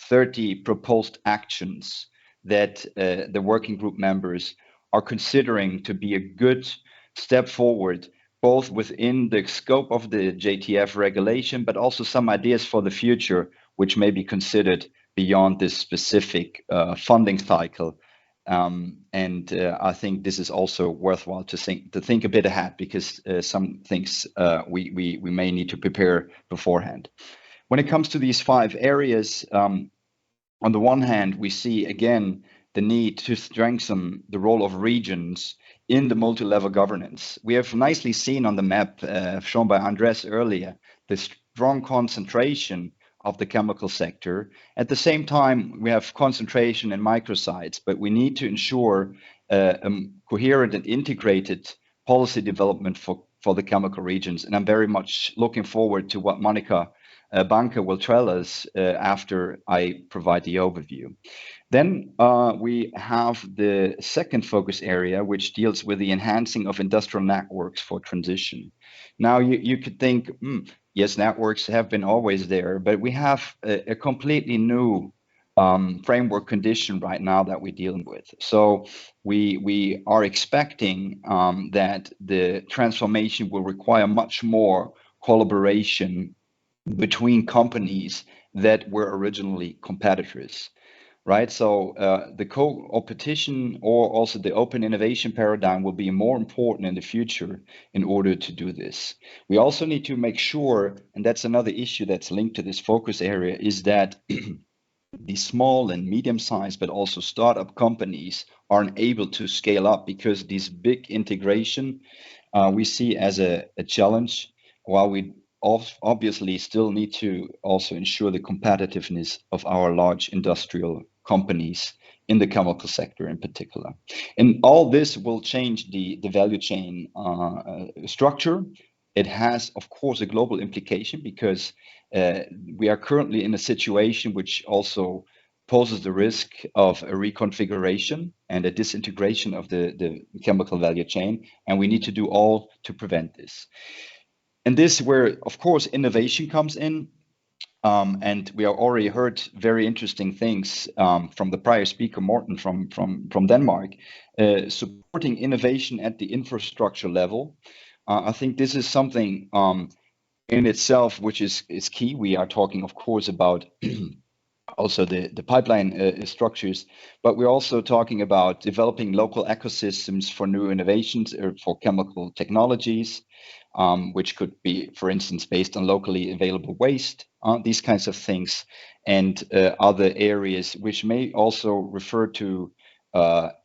30 proposed actions that the working group members are considering to be a good step forward, both within the scope of the JTF regulation, but also some ideas for the future, which may be considered beyond this specific funding cycle. I think this is also worthwhile to think a bit ahead, because some things we may need to prepare beforehand. When it comes to these 5 areas, on the one hand, we see again the need to strengthen the role of regions in the multi-level governance. We have nicely seen on the map shown by Andres earlier the strong concentration of the chemical sector. At the same time, we have concentration in microsites, but we need to ensure a coherent and integrated policy development for the chemical regions. And I'm very much looking forward to what Monica Banca will tell us after I provide the overview. Then we have the second focus area, which deals with the enhancing of industrial networks for transition. Now you could think, yes, networks have been always there, but we have a completely new framework condition right now that we're dealing with. So we are expecting that the transformation will require much more collaboration between companies that were originally competitors, right? So the co-opetition or also the open innovation paradigm will be more important in the future in order to do this. We also need to make sure, and that's another issue that's linked to this focus area, is that the small and medium-sized, but also startup companies aren't able to scale up, because this big integration we see as a challenge, while we obviously still need to also ensure the competitiveness of our large industrial companies in the chemical sector in particular. And all this will change the value chain structure. It has, of course, a global implication, because we are currently in a situation which also poses the risk of a reconfiguration and a disintegration of the chemical value chain, and we need to do all to prevent this. And this is where, of course, innovation comes in. And we have already heard very interesting things from the prior speaker, Morten from Denmark, supporting innovation at the infrastructure level. I think this is something in itself which is key. We are talking, of course, about also the pipeline structures, but we're also talking about developing local ecosystems for new innovations or for chemical technologies, which could be, for instance, based on locally available waste, these kinds of things, and other areas which may also refer to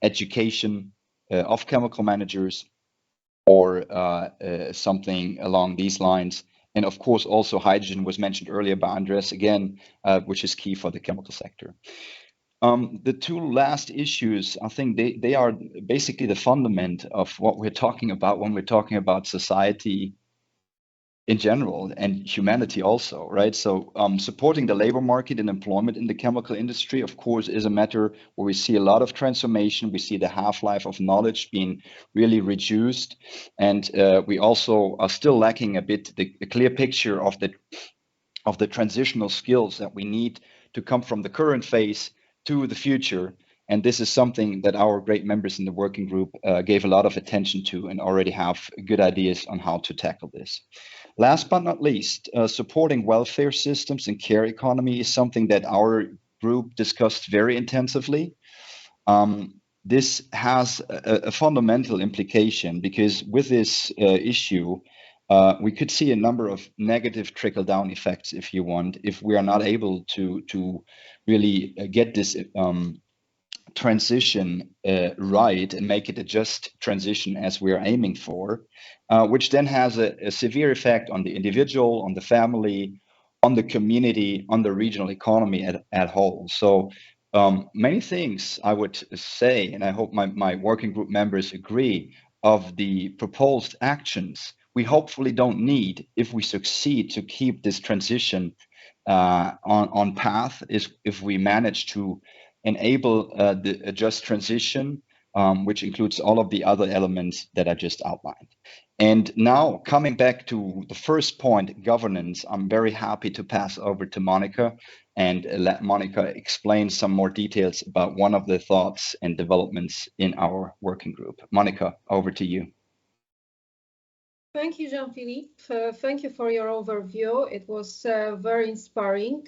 education of chemical managers or something along these lines. And of course, also hydrogen was mentioned earlier by Andres again, which is key for the chemical sector. The two last issues, I think they are basically the fundament of what we're talking about when we're talking about society in general and humanity also, right? So supporting the labor market and employment in the chemical industry, of course, is a matter where we see a lot of transformation. We see the half-life of knowledge being really reduced. And we also are still lacking a bit the clear picture of the transitional skills that we need to come from the current phase to the future. And this is something that our great members in the working group gave a lot of attention to and already have good ideas on how to tackle this. Last but not least, supporting welfare systems and care economy is something that our group discussed very intensively. This has a fundamental implication because with this issue, we could see a number of negative trickle-down effects, if you want, if we are not able to really get this transition right and make it a just transition as we are aiming for, which then has a severe effect on the individual, on the family, on the community, on the regional economy at whole. So many things I would say, and I hope my working group members agree, of the proposed actions we hopefully don't need if we succeed to keep this transition on path, is if we manage to enable the just transition, which includes all of the other elements that I just outlined. And now coming back to the first point, governance, I'm very happy to pass over to Monica and let Monica explain some more details about one of the thoughts and developments in our working group. Monica, over to you. Thank you, Jean-Philippe. Thank you for your overview. It was very inspiring.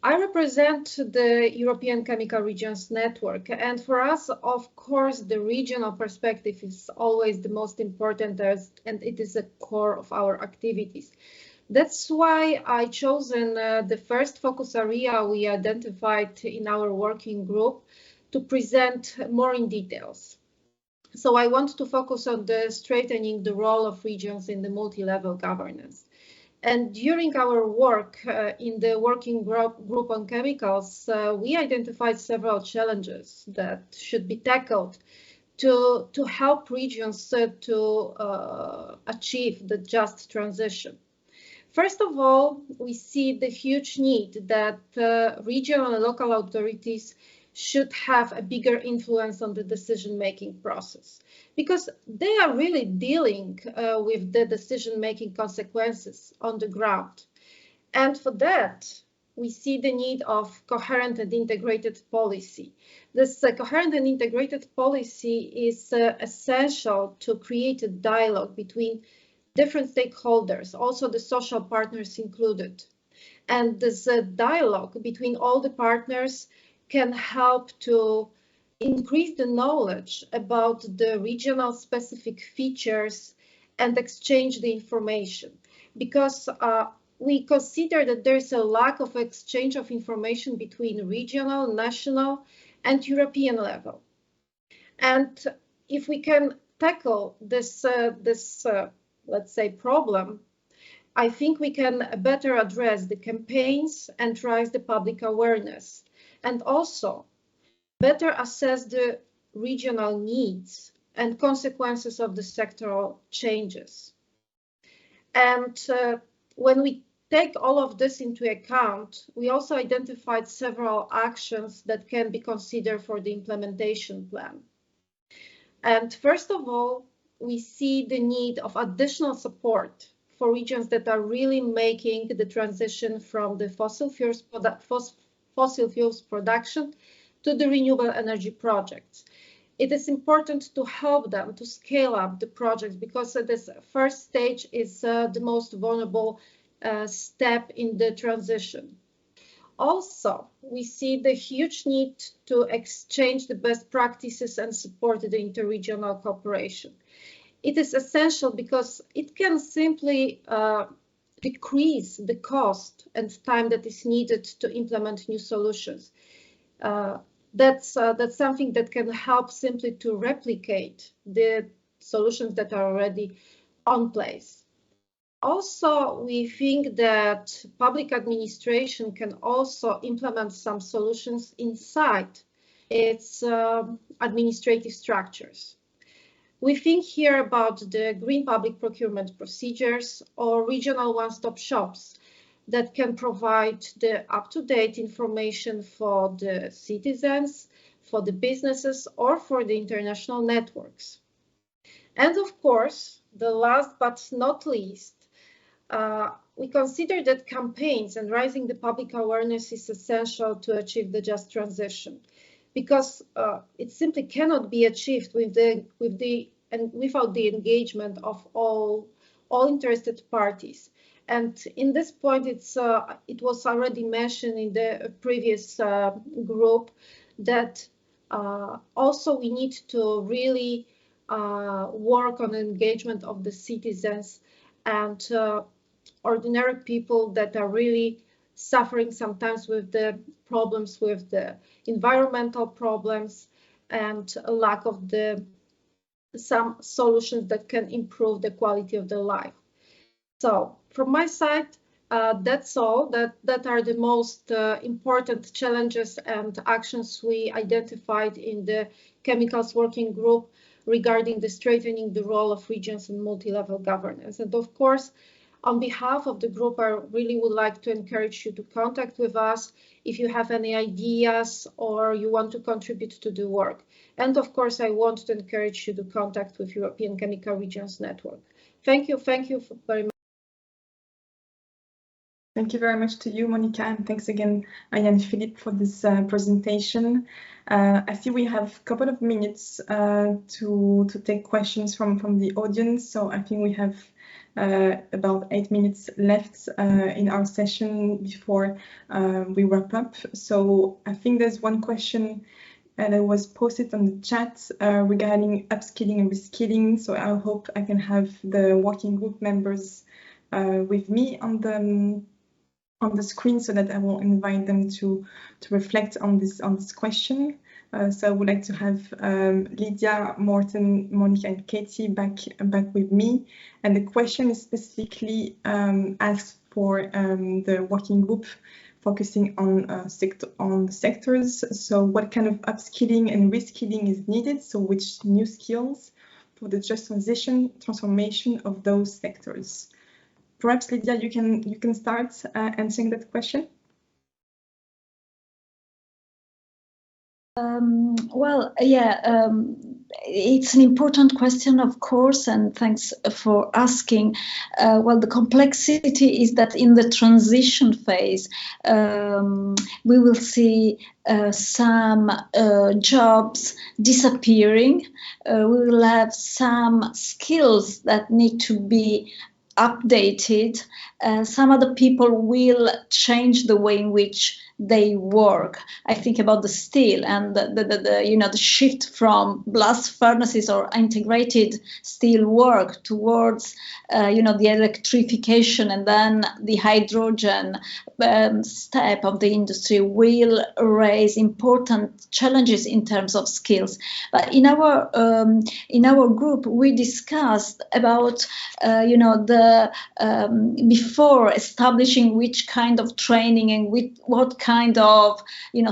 I represent the European Chemical Regions Network, and for us, of course, the regional perspective is always the most important, and it is the core of our activities. That's why I chosen the first focus area we identified in our working group to present more in details. So I want to focus on the strengthening the role of regions in the multi-level governance. And during our work in the working group on chemicals, we identified several challenges that should be tackled to help regions to achieve the just transition. First of all, we see the huge need that regional and local authorities should have a bigger influence on the decision-making process, because they are really dealing with the decision-making consequences on the ground. And for that, we see the need of coherent and integrated policy. This coherent and integrated policy is essential to create a dialogue between different stakeholders, also the social partners included. And this dialogue between all the partners can help to increase the knowledge about the regional specific features and exchange the information, because we consider that there's a lack of exchange of information between regional, national, and European level. And if we can tackle this, let's say, problem, I think we can better address the campaigns and raise the public awareness, and also better assess the regional needs and consequences of the sectoral changes. And when we take all of this into account, we also identified several actions that can be considered for the implementation plan. And first of all, we see the need of additional support for regions that are really making the transition from the fossil fuels production to the renewable energy projects. It is important to help them to scale up the projects, because this first stage is the most vulnerable step in the transition. also, we see the huge need to exchange the best practices and support the interregional cooperation. It is essential because it can simply decrease the cost and time that is needed to implement new solutions. That's something that can help simply to replicate the solutions that are already on place. Also, we think that public administration can also implement some solutions inside its administrative structures. We think here about the green public procurement procedures or regional one-stop shops that can provide the up-to-date information for the citizens, for the businesses, or for the international networks. And of course, the last but not least, we consider that campaigns and raising the public awareness is essential to achieve the just transition, because it simply cannot be achieved without the engagement of all interested parties. And in this point, it was already mentioned in the previous group that also we need to really work on engagement of the citizens and ordinary people that are really suffering sometimes with the problems with the environmental problems and a lack of some solutions that can improve the quality of their life. So from my side, that's all. That are the most important challenges and actions we identified in the Chemicals Working Group regarding the strengthening the role of regions and multi-level governance. And of course, on behalf of the group, I really would like to encourage you to contact with us if you have any ideas or you want to contribute to the work. And of course, I want to encourage you to contact with European Chemical Regions Network. Thank you very much. Thank you very much to you, Monica, and thanks again, Jan Philippe, for this presentation. I see we have a couple of minutes to take questions from the audience, so I think we have about 8 minutes left in our session before we wrap up. So I think there's one question that was posted on the chat regarding upskilling and reskilling. So I hope I can have the working group members with me on the screen so that I will invite them to reflect on this question. So I would like to have Lydia, Morten, Monica, and Katie back with me. And the question is specifically asked for the working group focusing on the sectors. So what kind of upskilling and reskilling is needed? So which new skills for the just transformation of those sectors? Perhaps Lydia, you can start answering that question. It's an important question, of course, and thanks for asking. The complexity is that in the transition phase, we will see some jobs disappearing. We will have some skills that need to be updated. Some other people will change the way in which they work. I think about the steel and the shift from blast furnaces or integrated steel work towards the electrification and then the hydrogen step of the industry will raise important challenges in terms of skills. But in our group, we discussed about before establishing which kind of training and what kind of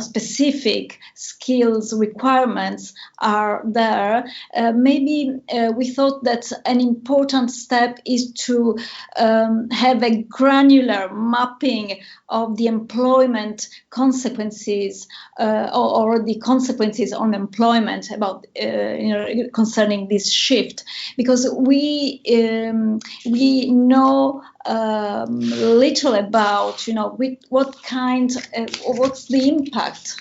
specific skills requirements are there. Maybe we thought that an important step is to have a granular mapping of the employment consequences or the consequences on employment about concerning this shift, because we know little about what's the impact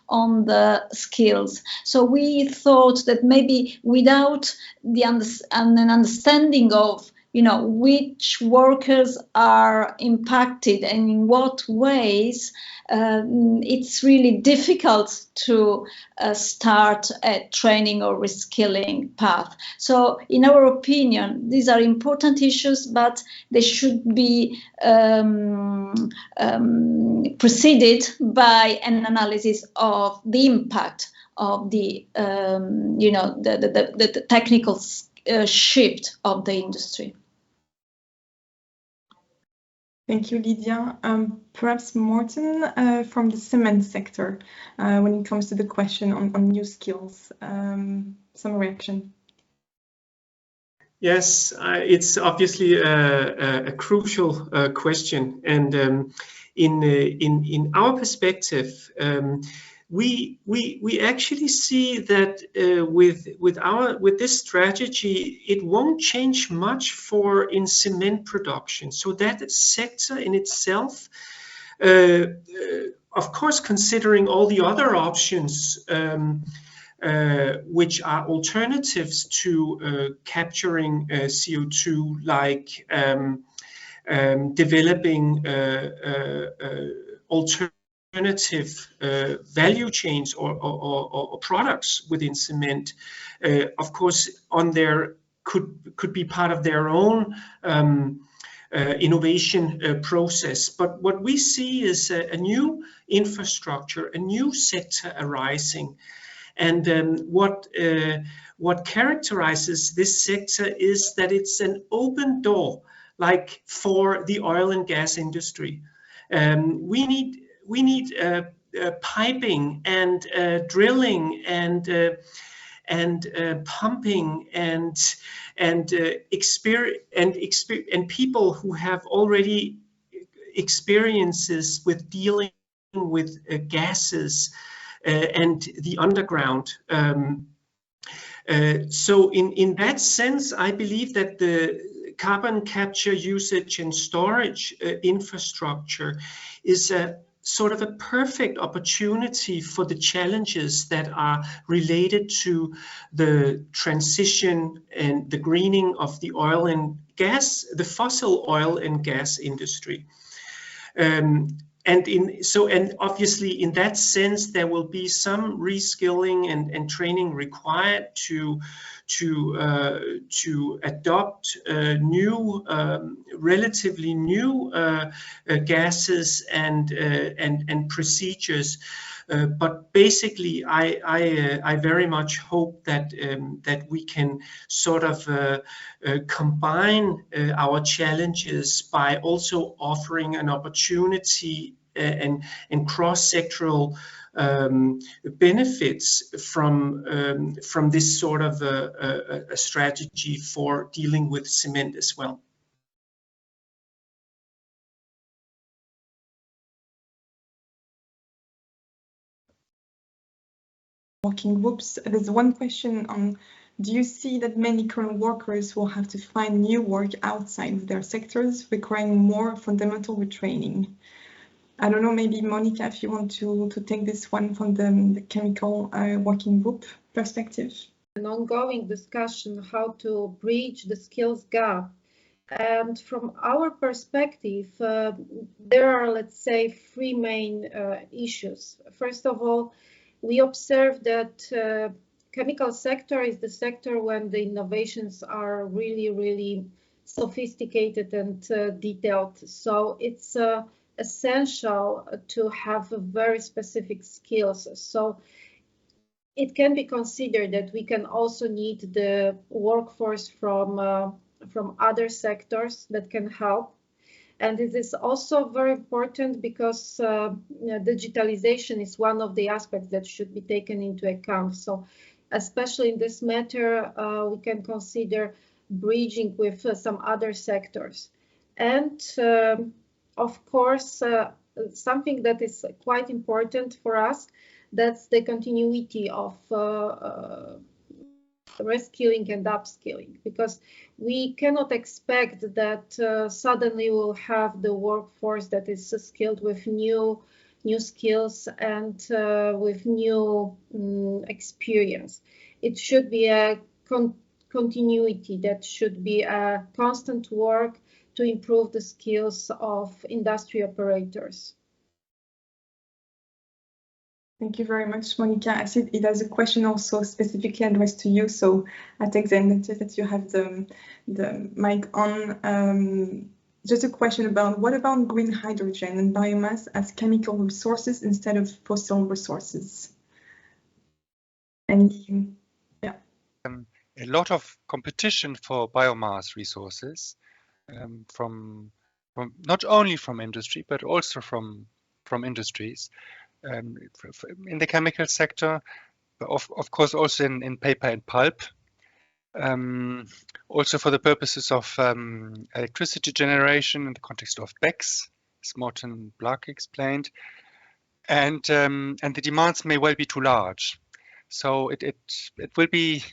on the skills. So we thought that maybe without an understanding of which workers are impacted and in what ways, it's really difficult to start a training or reskilling path. So in our opinion, these are important issues, but they should be preceded by an analysis of the impact of the technical shift of the industry. Thank you, Lydia. Perhaps Morten from the cement sector, when it comes to the question on new skills, some reaction. Yes, it's obviously a crucial question, and in our perspective, we actually see that with this strategy, it won't change much in cement production. So that sector in itself, of course, considering all the other options, which are alternatives to capturing CO2, like developing alternative value chains or products within cement, of course, could be part of their own innovation process. But what we see is a new infrastructure, a new sector arising. And what characterizes this sector is that it's an open door, like for the oil and gas industry. We need piping and drilling and pumping and people who have already experiences with dealing with gases and the underground. So in that sense, I believe that the carbon capture, usage and storage infrastructure is a sort of a perfect opportunity for the challenges that are related to the transition and the greening of the oil and gas, the fossil oil and gas industry. And obviously in that sense, there will be some reskilling and training required to adopt new, relatively new gases and procedures. But basically, I very much hope that we can sort of combine our challenges by also offering an opportunity and cross-sectoral benefits from this sort of a strategy for dealing with cement as well. Working groups, there's one question on, do you see that many current workers will have to find new work outside their sectors, requiring more fundamental retraining? I don't know, maybe Monica, if you want to take this one from the chemical working group perspective. An ongoing discussion how to bridge the skills gap. And from our perspective, there are, let's say, three main issues. First of all, we observe that chemical sector is the sector when the innovations are really, really sophisticated and detailed. So it's essential to have very specific skills. So it can be considered that we can also need the workforce from other sectors that can help. And it is also very important because digitalization is one of the aspects that should be taken into account. So especially in this matter, we can consider bridging with some other sectors. And of course, something that is quite important for us, that's the continuity of reskilling and upskilling, because we cannot expect that suddenly we'll have the workforce that is skilled with new skills and with new experience. It should be a continuity that should be a constant work to improve the skills of industry operators. Thank you very much, Monica. I see it has a question also specifically addressed to you, so I take the advantage that you have the mic on. Just a question about what about green hydrogen and biomass as chemical resources instead of fossil resources? And yeah. A lot of competition for biomass resources from not only from industry, but also from industries. In the chemical sector, of course, also in paper and pulp, also for the purposes of electricity generation in the context of BECCS, as Morten Black explained, and the demands may well be too large. So it will be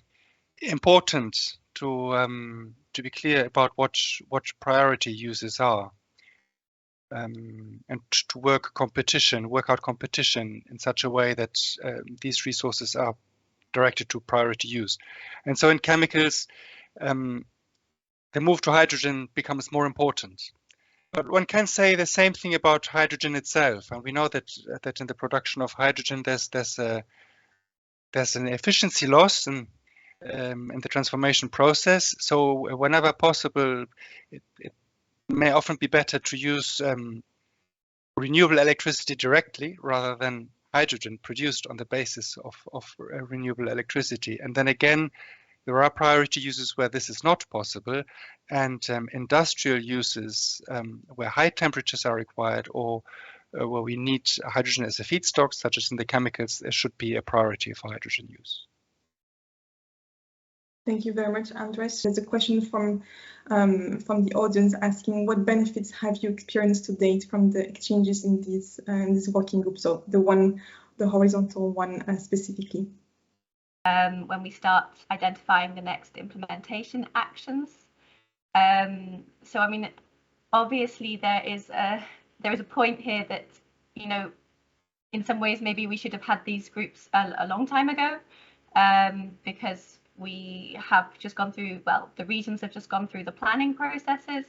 important to be clear about what priority uses are. And to work out competition in such a way that these resources are directed to priority use. And so in chemicals, the move to hydrogen becomes more important. But one can say the same thing about hydrogen itself. And we know that in the production of hydrogen, there's an efficiency loss in the transformation process. So whenever possible, it may often be better to use renewable electricity directly rather than hydrogen produced on the basis of renewable electricity. And then again, there are priority uses where this is not possible, and industrial uses where high temperatures are required or where we need hydrogen as a feedstock, such as in the chemicals, there should be a priority for hydrogen use. Thank you very much, Andres. There's a question from the audience asking what benefits have you experienced to date from the exchanges in this working group, so the horizontal one specifically. When we start identifying the next implementation actions. So I mean, obviously there is a point here that, you know, in some ways maybe we should have had these groups a long time ago, because we have just gone through, well, the regions have just gone through the planning processes,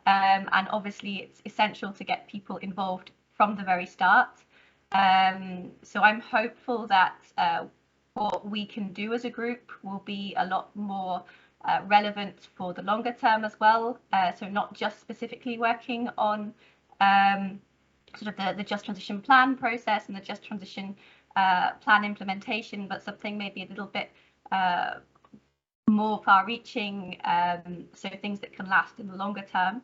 and obviously it's essential to get people involved from the very start. So I'm hopeful that what we can do as a group will be a lot more relevant for the longer term as well. So not just specifically working on sort of the Just Transition Plan process and the Just Transition Plan implementation, but something maybe a little bit more far-reaching, so things that can last in the longer term.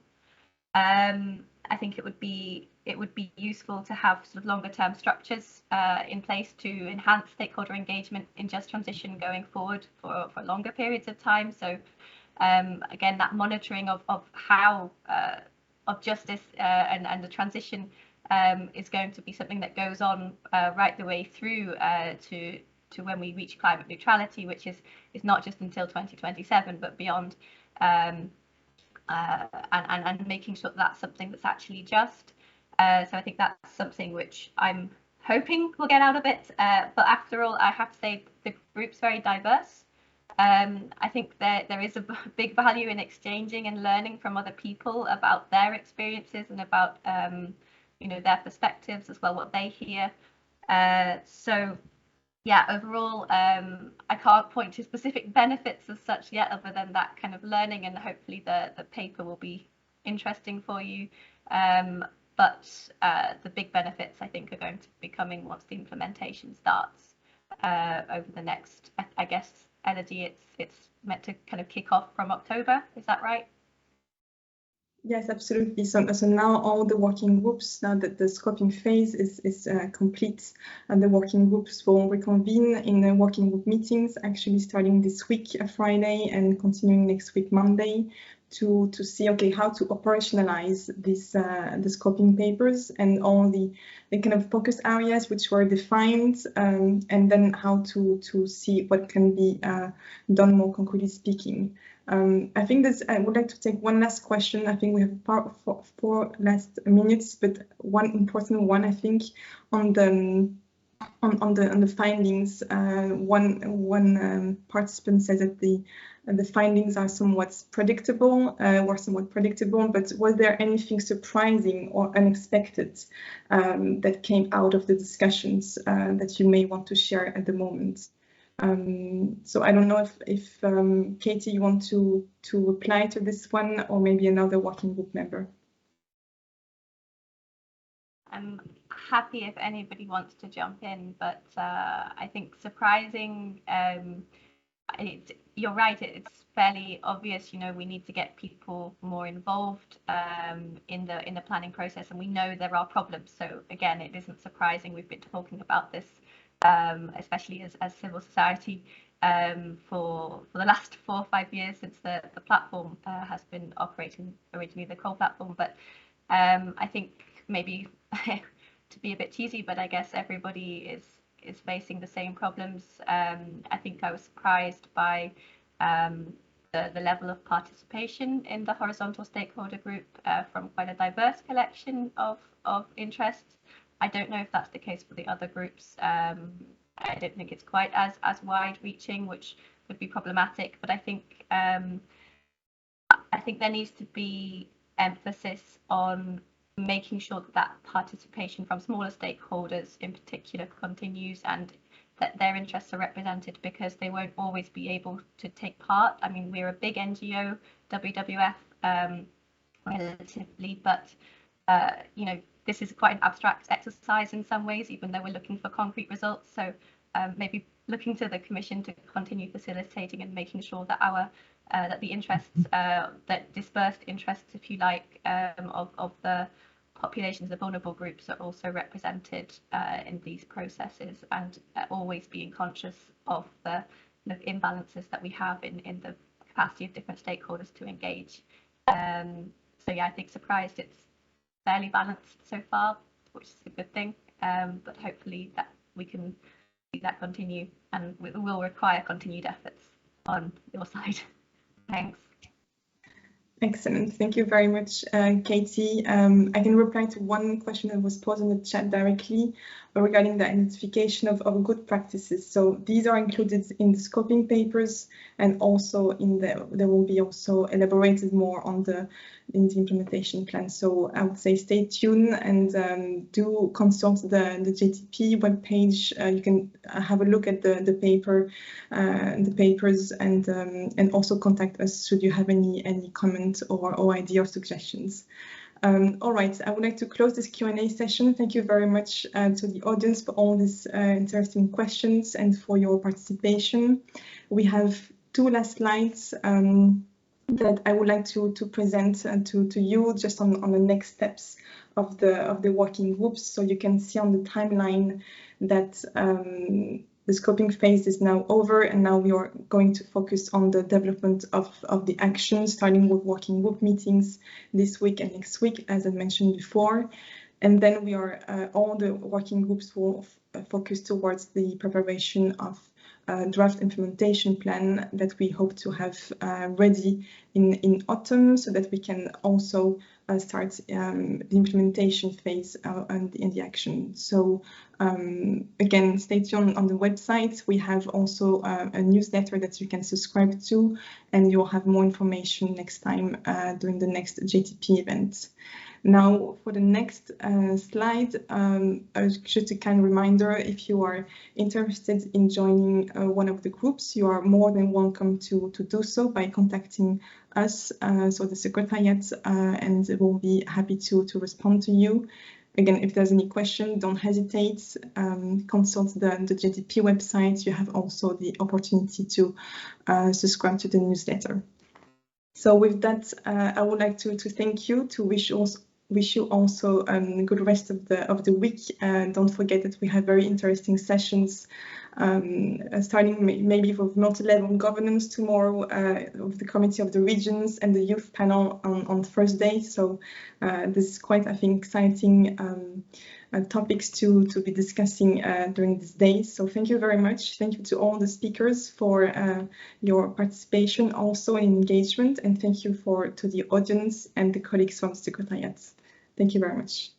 I think it would be useful to have sort of longer-term structures in place to enhance stakeholder engagement in Just Transition going forward for longer periods of time. So again, that monitoring of how of justice and the transition is going to be something that goes on right the way through to when we reach climate neutrality, which is not just until 2027, but beyond, and making sure that's something that's actually just. So I think that's something which I'm hoping we'll get out of it. But after all, I have to say the group's very diverse. I think there is a big value in exchanging and learning from other people about their experiences and about you know, their perspectives as well, what they hear. So yeah, overall, I can't point to specific benefits as such yet, other than that kind of learning, and hopefully the paper will be interesting for you. But the big benefits, I think, are going to be coming once the implementation starts over the next, I guess, Elodie, it's meant to kind of kick off from October, is that right? Yes, absolutely. So now all the working groups, now that the scoping phase is complete, and the working groups will reconvene in the working group meetings, actually starting this week, Friday, and continuing next week, Monday, to see, okay, how to operationalize this the scoping papers and all the kind of focus areas which were defined, and then how to see what can be done more concretely speaking. I think I would like to take one last question. I think we have four last minutes, but one important one, I think, on on the findings, one participant said that the findings are somewhat predictable, but was there anything surprising or unexpected that came out of the discussions that you may want to share at the moment? So I don't know if Katie, you want to reply to this one, or maybe another working group member. I'm happy if anybody wants to jump in, but I think surprising, you're right, it's fairly obvious, you know, we need to get people more involved in the planning process, and we know there are problems. So again, it isn't surprising. We've been talking about this, especially as civil society, for the last 4 or 5 years since the platform has been operating, originally the COAL platform. But I think maybe to be a bit cheesy, but I guess everybody is facing the same problems. I think I was surprised by the level of participation in the horizontal stakeholder group from quite a diverse collection of interests. I don't know if that's the case for the other groups. I don't think it's quite as wide-reaching, which would be problematic. But I think there needs to be emphasis on making sure that participation from smaller stakeholders in particular continues, and that their interests are represented, because they won't always be able to take part. I mean, we're a big NGO, WWF, relatively, but you know, this is quite an abstract exercise in some ways, even though we're looking for concrete results. So maybe looking to the Commission to continue facilitating and making sure that that the interests, that dispersed interests, if you like, of the populations, the vulnerable groups, are also represented in these processes, and always being conscious of the imbalances that we have in the capacity of different stakeholders to engage. So yeah, I think surprised it's fairly balanced so far, which is a good thing, but hopefully that we can see that continue, and it will require continued efforts on your side. Thanks. Excellent. Thank you very much, Katie. I can reply to one question that was posed in the chat directly regarding the identification of good practices. So these are included in the scoping papers, and also there will be also elaborated more in the implementation plan. So I would say stay tuned and do consult the JTP webpage. You can have a look at the papers, and also contact us should you have any comments or idea or suggestions. All right, I would like to close this Q&A session. Thank you very much to the audience for all these interesting questions and for your participation. We have 2 last slides that I would like to present to you, just on the next steps of the working groups. So you can see on the timeline that the scoping phase is now over, and now we are going to focus on the development of the action, starting with working group meetings this week and next week, as I mentioned before. And then we are all the working groups will focus towards the preparation of draft implementation plan that we hope to have ready in autumn, so that we can also start the implementation phase and in the action. So again, stay tuned on the website. We have also a newsletter that you can subscribe to, and you'll have more information next time during the next JTP event. Now, for the next slide, just a kind reminder, if you are interested in joining one of the groups, you are more than welcome to do so by contacting us, so the Secretariat, and we'll be happy to respond to you. Again, if there's any question, don't hesitate, consult the JTP website. You have also the opportunity to subscribe to the newsletter. So with that, I would like to thank you, to wish you also a good rest of the week. Don't forget that we have very interesting sessions, starting maybe with multi-level governance tomorrow, with the Committee of the Regions and the Youth Panel on Thursday. So this is quite, I think, exciting topics to be discussing during these days. So thank you very much. Thank you to all the speakers for your participation also and engagement, and thank you to the audience and the colleagues from the Secretariat. Thank you very much.